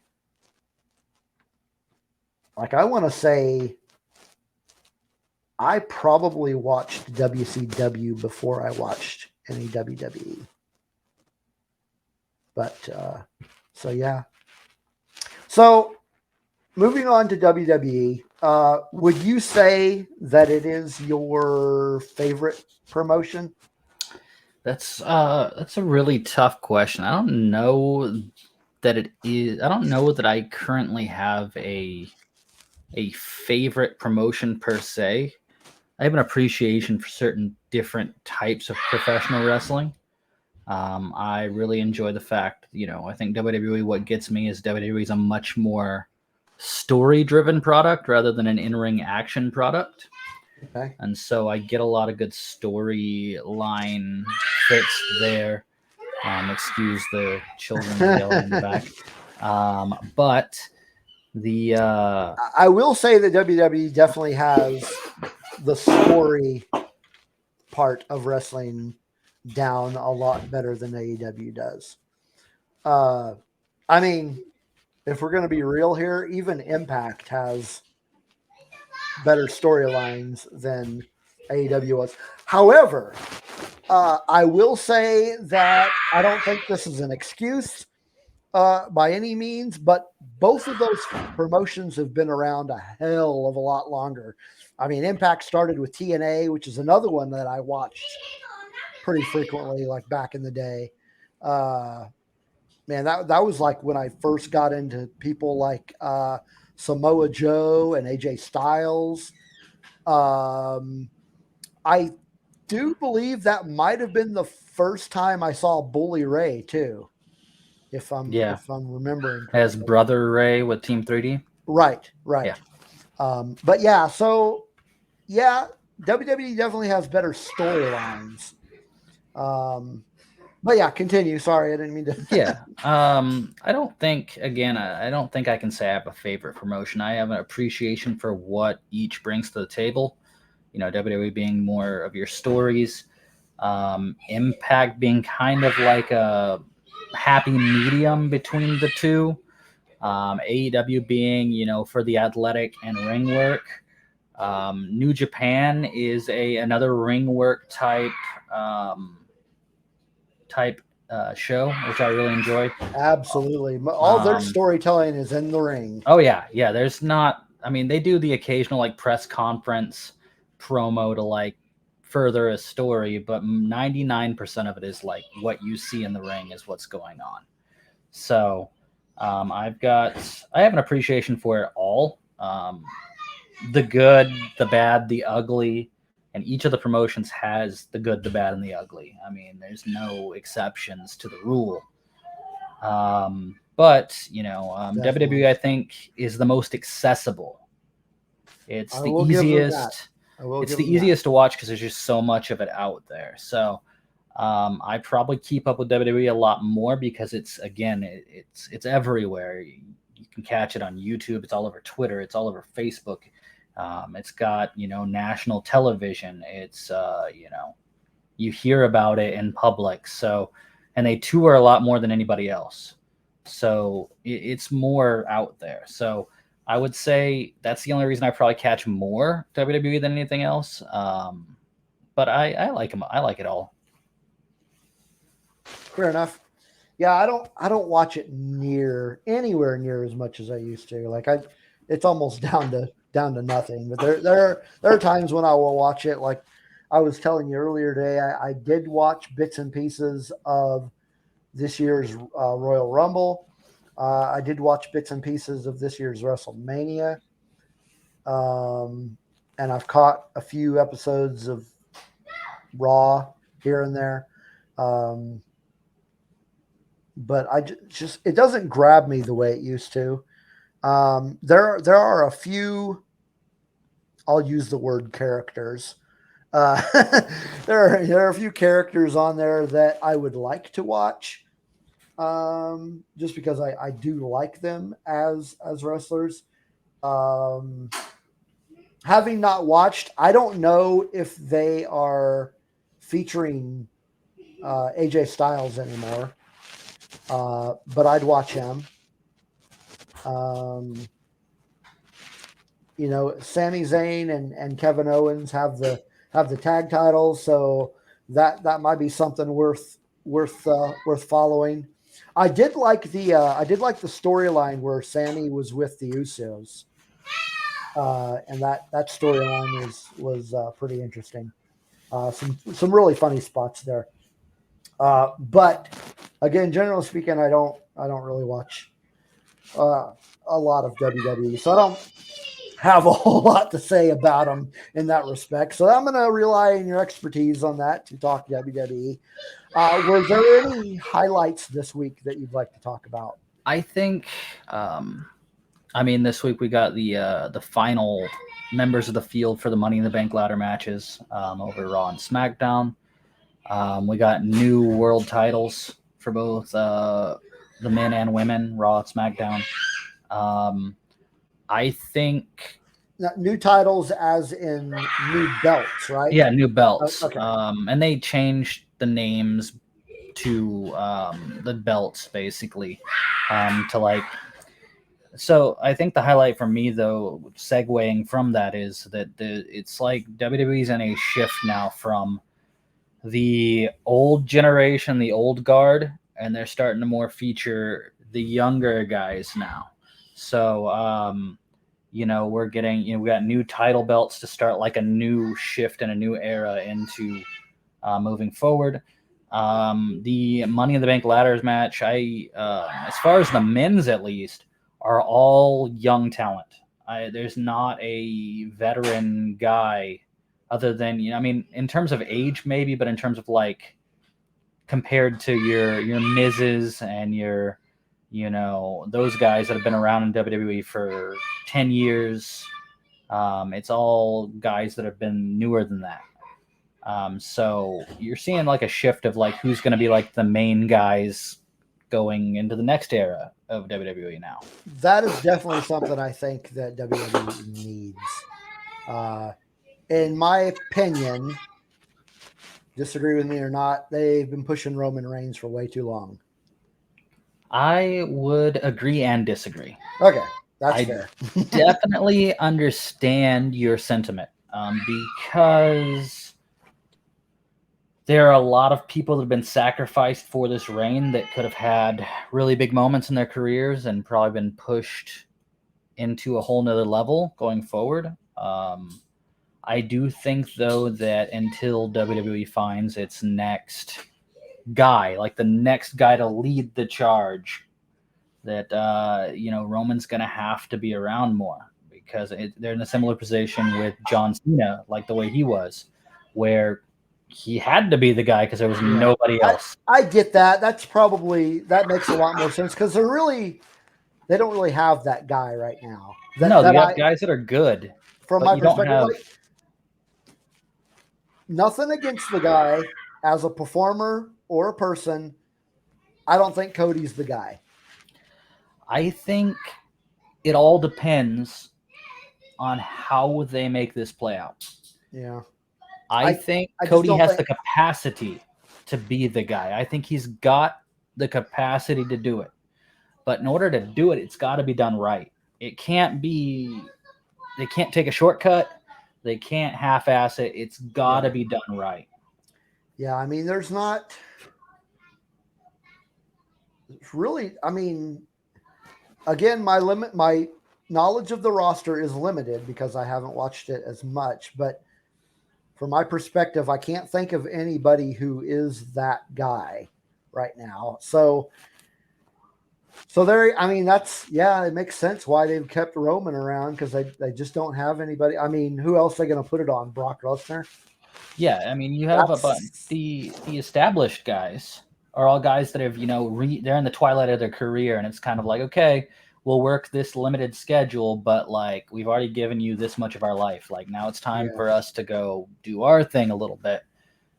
I want to say I probably watched WCW before I watched any WWE. But so yeah. So moving on to WWE, would you say that it is your favorite promotion? That's a really tough question. I don't know that it is. I don't know that I currently have a favorite promotion per se. I have an appreciation for certain different types of professional wrestling. I really enjoy the fact, I think WWE, what gets me is WWE is a much more story-driven product rather than an in-ring action product. Okay. And so I get a lot of good storyline fits there. Excuse the children yelling in the back. But the I will say that WWE definitely has the story part of wrestling down a lot better than AEW does. I mean, if we're going to be real here, even Impact has better storylines than AEW was. However, I will say that I don't think this is an excuse by any means, but both of those promotions have been around a hell of a lot longer. I mean, Impact started with TNA, which is another one that I watched pretty frequently, like back in the day. Man, that was like when I first got into people like Samoa Joe and AJ Styles. I do believe that might have been the first time I saw Bully Ray too, if I'm remembering correctly. as Brother Ray with Team 3D. Right. Yeah. But yeah, so yeah, WWE definitely has better storylines. But yeah, continue. Sorry, I didn't mean to. Yeah. I don't think I can say I have a favorite promotion. I have an appreciation for what each brings to the table. WWE being more of your stories, Impact being kind of like a happy medium between the two. AEW being, for the athletic and ring work. New Japan is another ring work type show, which I really enjoy. Absolutely. All their storytelling is in the ring. Oh yeah. There's not. I mean, they do the occasional like press conference promo to like further a story, but 99% of it is like what you see in the ring is what's going on. So I have an appreciation for it all. The good, the bad, the ugly, and each of the promotions has the good, the bad, and the ugly. I mean, there's no exceptions to the rule. But WWE, I think, is the most accessible. It's the easiest. It's the easiest to watch because there's just so much of it out there. So I probably keep up with WWE a lot more because it's everywhere. You can catch it on YouTube. It's all over Twitter. It's all over Facebook. It's got national television. It's you hear about it in public. So, and they tour a lot more than anybody else. So it's more out there. So I would say that's the only reason I probably catch more WWE than anything else. But I like them. I like it all. Fair enough. Yeah, I don't watch it anywhere near as much as I used to. Like it's almost down to nothing. But there are times when I will watch it. Like I was telling you earlier today, I did watch bits and pieces of this year's Royal Rumble. I did watch bits and pieces of this year's WrestleMania. And I've caught a few episodes of Raw here and there. But I just it doesn't grab me the way it used to. There are a few. I'll use the word characters. There are a few characters on there that I would like to watch, just because I do like them as wrestlers. Having not watched, I don't know if they are featuring AJ Styles anymore. But I'd watch him. Sami Zayn and Kevin Owens have the tag titles, so that might be something worth following. I did like the storyline where Sami was with the Usos, and that storyline was pretty interesting. Some really funny spots there. But again, generally speaking, I don't really watch a lot of WWE, so I don't have a whole lot to say about them in that respect. So I'm going to rely on your expertise on that to talk WWE. Were there any highlights this week that you'd like to talk about? I think, this week we got the final members of the field for the Money in the Bank ladder matches over Raw and SmackDown. We got new world titles for both the men and women, Raw and SmackDown. I think new titles as in new belts, right? Yeah, new belts. Okay. And they changed the names to the belts basically to like. So I think the highlight for me, though, segueing from that, is that it's like WWE's in a shift now from the old generation, the old guard, and they're starting to more feature the younger guys now. So, we're getting, we got new title belts to start like a new shift and a new era into moving forward. The Money in the Bank ladders match, as far as the men's at least, are all young talent. There's not a veteran guy other than, in terms of age maybe, but in terms of like compared to your Miz's and your, those guys that have been around in WWE for 10 years, it's all guys that have been newer than that. So you're seeing like a shift of like who's going to be like the main guys going into the next era of WWE now. That is definitely something I think that WWE needs. In my opinion, disagree with me or not, they've been pushing Roman Reigns for way too long. I would agree and disagree. Okay, that's I fair. definitely understand your sentiment because there are a lot of people that have been sacrificed for this reign that could have had really big moments in their careers and probably been pushed into a whole nother level going forward. I do think, though, that until WWE finds its next guy, like the next guy to lead the charge, that Roman's going to have to be around more because they're in a similar position with John Cena, like the way he was, where he had to be the guy because there was Yeah. nobody else. I get that. That makes a lot more sense because they don't really have that guy right now. No, you have guys that are good, From but my you don't perspective, have. like nothing against the guy as a performer or a person. I don't think Cody's the guy. I think it all depends on how they make this play out. Yeah. I think I just Cody don't has think- the capacity to be the guy. I think he's got the capacity to do it. But in order to do it, it's got to be done right. It can't be, they can't take a shortcut. They can't half-ass it. It's got to be done right. Yeah, I mean, there's not really. I mean, again, my knowledge of the roster is limited because I haven't watched it as much. But from my perspective, I can't think of anybody who is that guy right now. So there. I mean, it makes sense why they've kept Roman around because they just don't have anybody. I mean, who else are they going to put it on? Brock Lesnar? Yeah, I mean, you have the established guys are all guys that have, they're in the twilight of their career, and it's kind of like, okay, we'll work this limited schedule, but like we've already given you this much of our life. Like now it's time for us to go do our thing a little bit.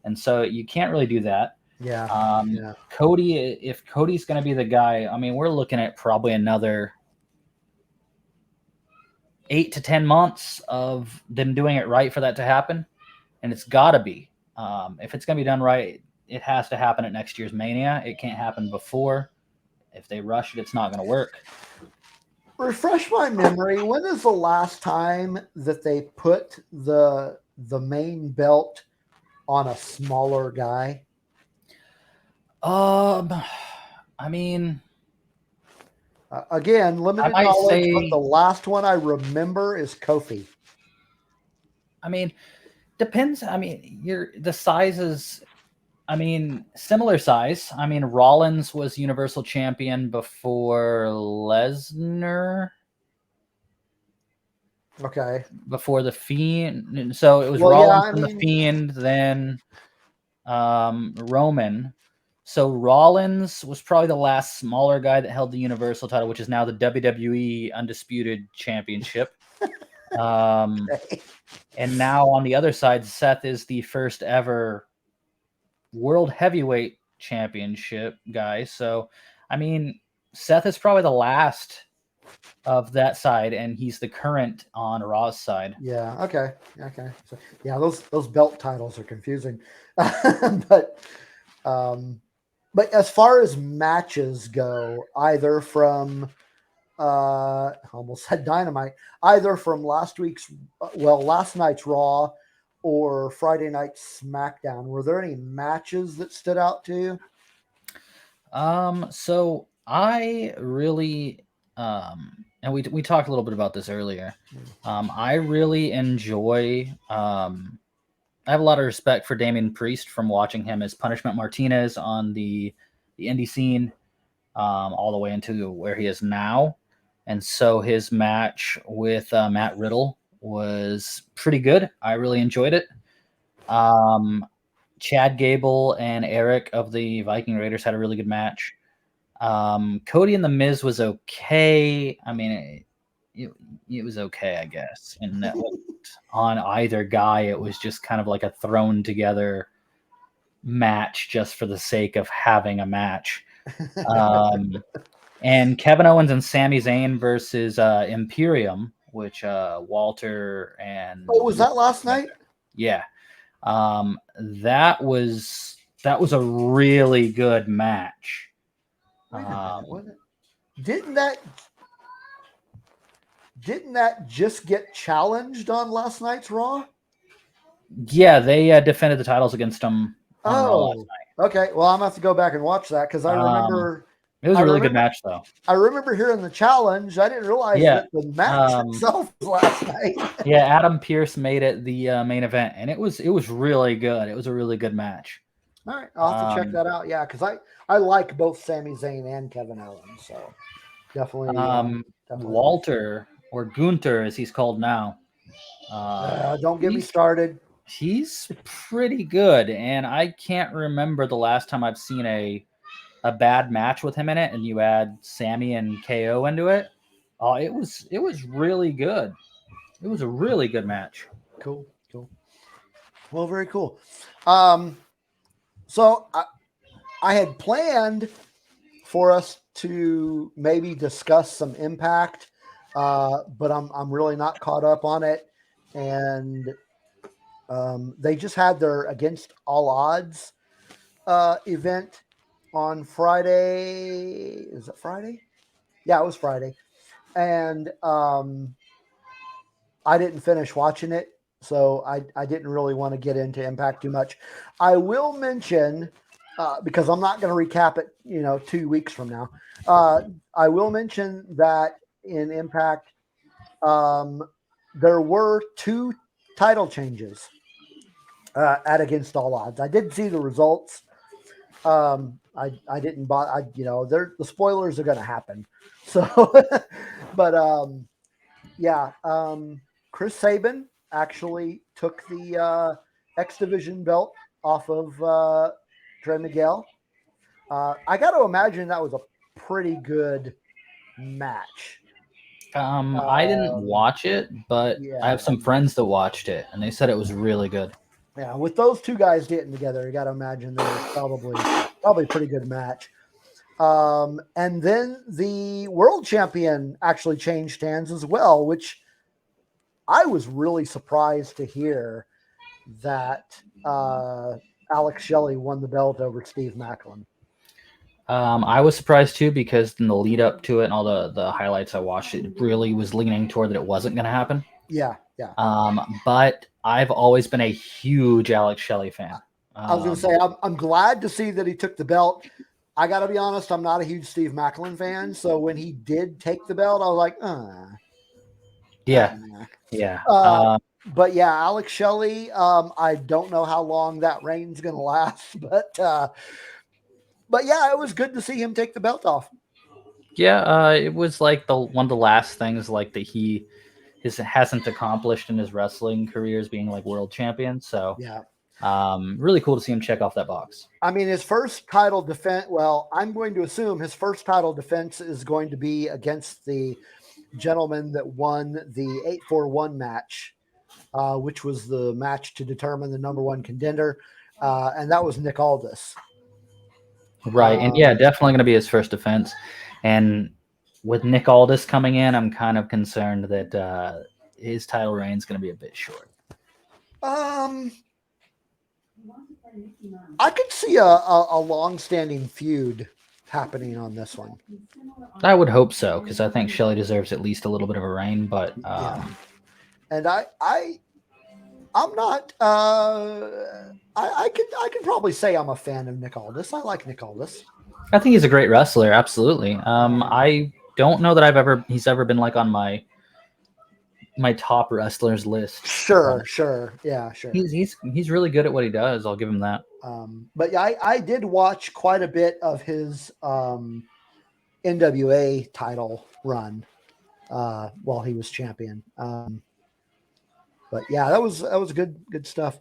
And so you can't really do that. Yeah. Cody, if Cody's going to be the guy, I mean, we're looking at probably another 8 to 10 months of them doing it right for that to happen. And it's got to be. If it's going to be done right, it has to happen at next year's Mania. It can't happen before. If they rush it, it's not going to work. Refresh my memory. When is the last time that they put the main belt on a smaller guy? I mean, again, limited knowledge, but the last one I remember is Kofi. I mean, depends. I mean, the sizes. I mean, similar size. I mean, Rollins was Universal Champion before Lesnar. Okay. Before the Fiend. So it was Rollins and the Fiend, then Roman. So Rollins was probably the last smaller guy that held the Universal title, which is now the WWE Undisputed Championship. Okay. And now on the other side, Seth is the first ever World Heavyweight Championship guy. So, I mean, Seth is probably the last of that side, and he's the current on Raw's side. Yeah. Okay. So, yeah, those belt titles are confusing, but as far as matches go, either from almost said Dynamite, either from last night's Raw or Friday night's SmackDown, were there any matches that stood out to you? So I really, and we talked a little bit about this earlier. I really enjoy. I have a lot of respect for Damian Priest from watching him as Punishment Martinez on the indie scene, all the way into where he is now. And so his match with Matt Riddle was pretty good. I really enjoyed it. Chad Gable and Eric of the Viking Raiders had a really good match. Cody and The Miz was okay. I mean, it was okay, I guess. And that wasn't on either guy. It was just kind of like a thrown together match just for the sake of having a match. And Kevin Owens and Sami Zayn versus Imperium, which Walter and was that last night? Yeah. That was a really good match. Wait a minute. Um, Didn't that just get challenged on last night's Raw? yeah, they defended the titles against them on Raw last Oh, okay. Well, I'm gonna have to go back and watch that because I night. remember. It was I a really good remember. match, though. I remember hearing the challenge. I didn't realize Yeah. that the match itself was last night. Yeah, Adam Pearce made it the main event, and it was really good. It was a really good match. All right, I'll have to check that out. Yeah, because I like both Sami Zayn and Kevin Owens, so definitely. Definitely. Walter, or Gunther as he's called now. Don't get me started. He's pretty good, and I can't remember the last time I've seen a bad match with him in it, and you add Sammy and KO into it. Oh, it was really good. It was a really good match. Cool. Well, very cool. So I had planned for us to maybe discuss some Impact, but I'm really not caught up on it, and they just had their Against All Odds event on Friday. Is it Friday? Yeah, it was Friday. And I didn't finish watching it, so I didn't really want to get into Impact too much. I will mention, because I'm not going to recap it, 2 weeks from now. I will mention that in Impact, there were 2 title changes at Against All Odds. I did see the results. I didn't buy. The spoilers are going to happen. So, but yeah, Chris Sabin actually took the X Division belt off of Trey Miguel. I got to imagine that was a pretty good match. I didn't watch it, but yeah. I have some friends that watched it, and they said it was really good. Yeah, with those 2 guys getting together, you got to imagine that was probably a pretty good match. And then the world champion actually changed hands as well, which I was really surprised to hear that Alex Shelley won the belt over Steve Macklin. I was surprised too, because in the lead up to it and all the highlights I watched, it really was leaning toward that it wasn't going to happen. Yeah. But I've always been a huge Alex Shelley fan. I was going to say, I'm glad to see that he took the belt. I got to be honest, I'm not a huge Steve Macklin fan. So when he did take the belt, I was like, Yeah. But yeah, Alex Shelley, I don't know how long that reign's going to last, but yeah, it was good to see him take the belt off. Yeah, it was like one of the last things like that he hasn't accomplished in his wrestling career is being like world champion. So yeah, really cool to see him check off that box. I mean, his first title defense. Well, I'm going to assume his first title defense is going to be against the gentleman that won the 841 match, which was the match to determine the number 1 contender, and that was Nick Aldis. Right, and yeah, definitely going to be his first defense. And with Nick Aldis coming in, I'm kind of concerned that his title reign is going to be a bit short. I could see a long-standing feud happening on this one. I would hope so, because I think Shelley deserves at least a little bit of a reign. But yeah. And I'm not. I could probably say I'm a fan of Nick Aldis. I like Nick Aldis. I think he's a great wrestler. Absolutely. I don't know that he's ever been like on my top wrestlers list. Sure. Yeah, sure. He's really good at what he does. I'll give him that. But yeah, I did watch quite a bit of his NWA title run while he was champion. But yeah, that was good stuff.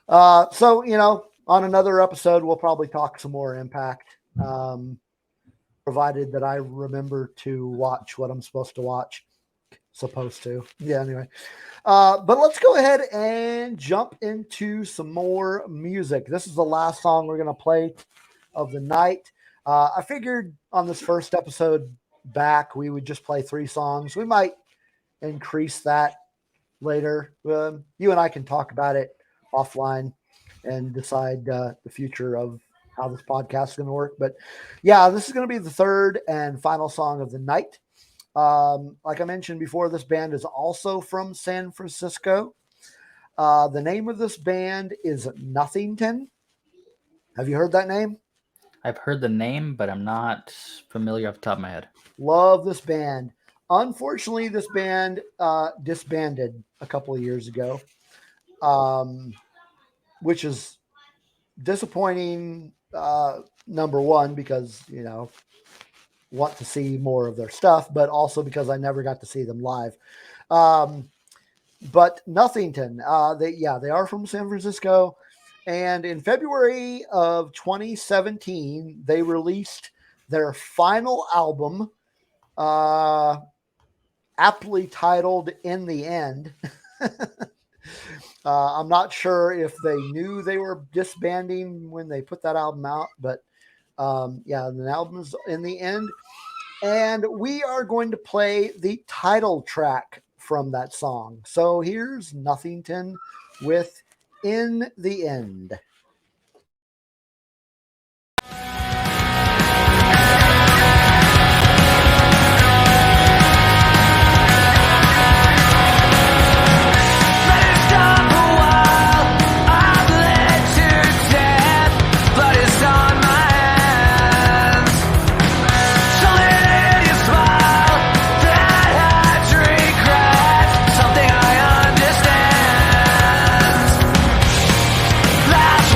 So on another episode, we'll probably talk some more Impact, provided that I remember to watch what I'm supposed to watch. Yeah, anyway. But let's go ahead and jump into some more music. This is the last song we're going to play of the night. I figured on this first episode back, we would just play 3 songs. We might increase that later. You and I can talk about it offline and decide the future of how this podcast is going to work. But yeah, this is going to be the third and final song of the night. Like I mentioned before, this band is also from San Francisco. The name of this band is Nothington. Have you heard that name? I've heard the name, but I'm not familiar off the top of my head. Love this band. Unfortunately, this band disbanded a couple of years ago, which is disappointing. Number one, because want to see more of their stuff, but also because I never got to see them live. But Nothington, they are from San Francisco, and in February of 2017, they released their final album, aptly titled "In the End." I'm not sure if they knew they were disbanding when they put that album out, but the album is "In the End," and we are going to play the title track from that song. So here's Nothington with "In the End." Last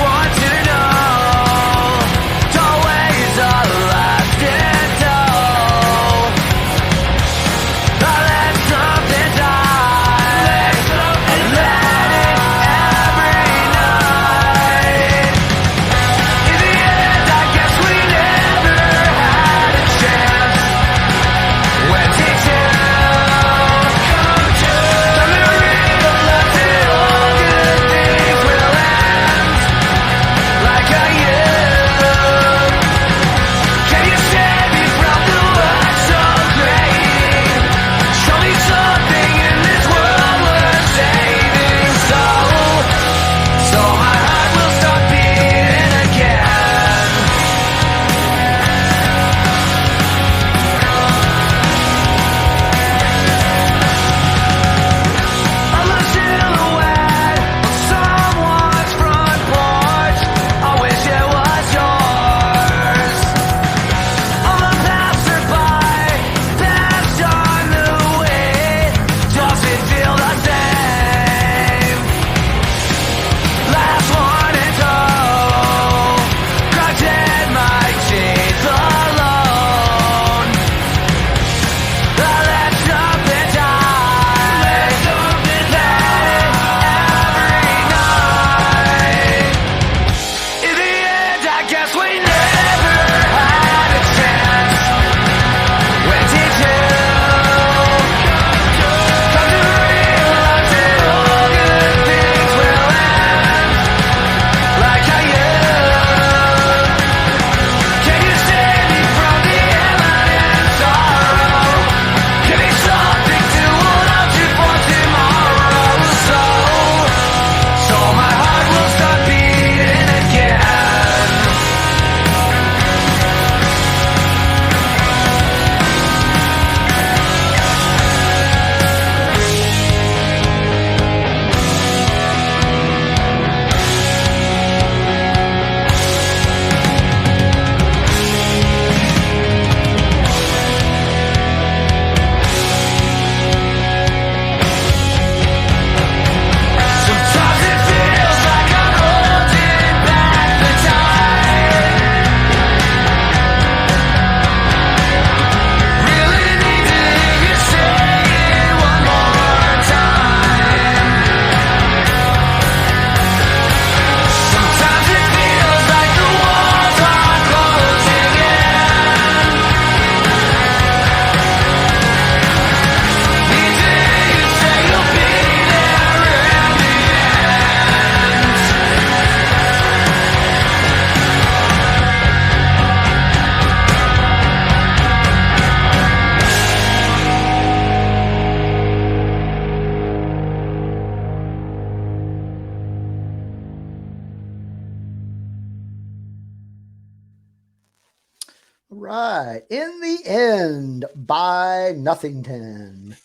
right. In the End by Nothington.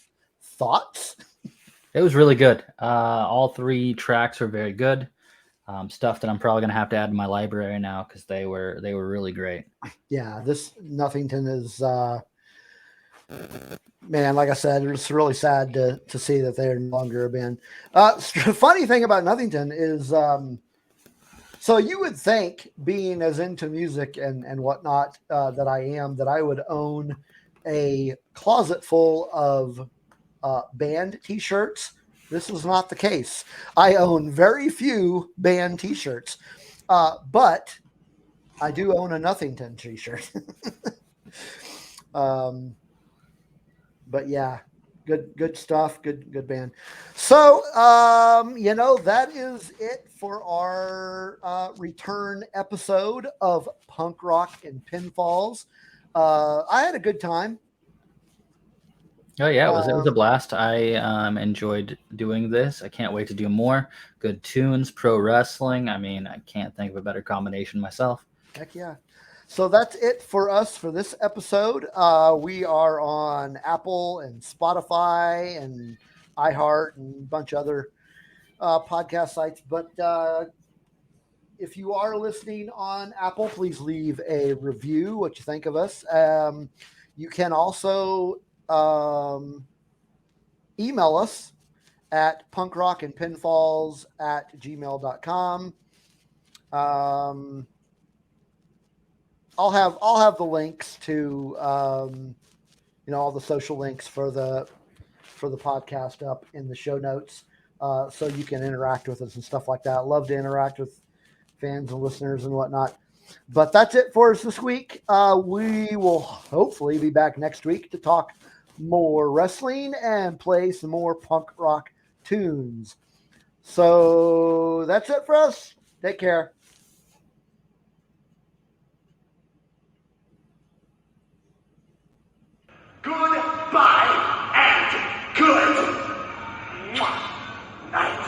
Thoughts? It was really good. All 3 tracks were very good. Stuff that I'm probably gonna have to add to my library now because they were really great. Yeah, this Nothington is man, like I said, it's really sad to see that they're no longer a band. Funny thing about Nothington is so you would think, being as into music and whatnot that I am, that I would own a closet full of band T-shirts. This is not the case. I own very few band T-shirts, but I do own a Nothington T-shirt. But yeah, good stuff. Good band. So that is it for our return episode of Punk Rock and Pinfalls. I had a good time. Oh yeah, it was a blast. I enjoyed doing this. I can't wait to do more. Good tunes, pro wrestling. I mean, I can't think of a better combination myself. Heck yeah. So that's it for us for this episode. We are on Apple and Spotify and iHeart and a bunch of other podcast sites. But if you are listening on Apple, please leave a review, what you think of us. You can also email us at punkrockandpinfalls@gmail.com. I'll have the links to all the social links for the podcast up in the show notes, so you can interact with us and stuff like that. Love to interact with fans and listeners and whatnot. But that's it for us this week. We will hopefully be back next week to talk more wrestling and play some more punk rock tunes. So that's it for us. Take care. Goodbye and good night.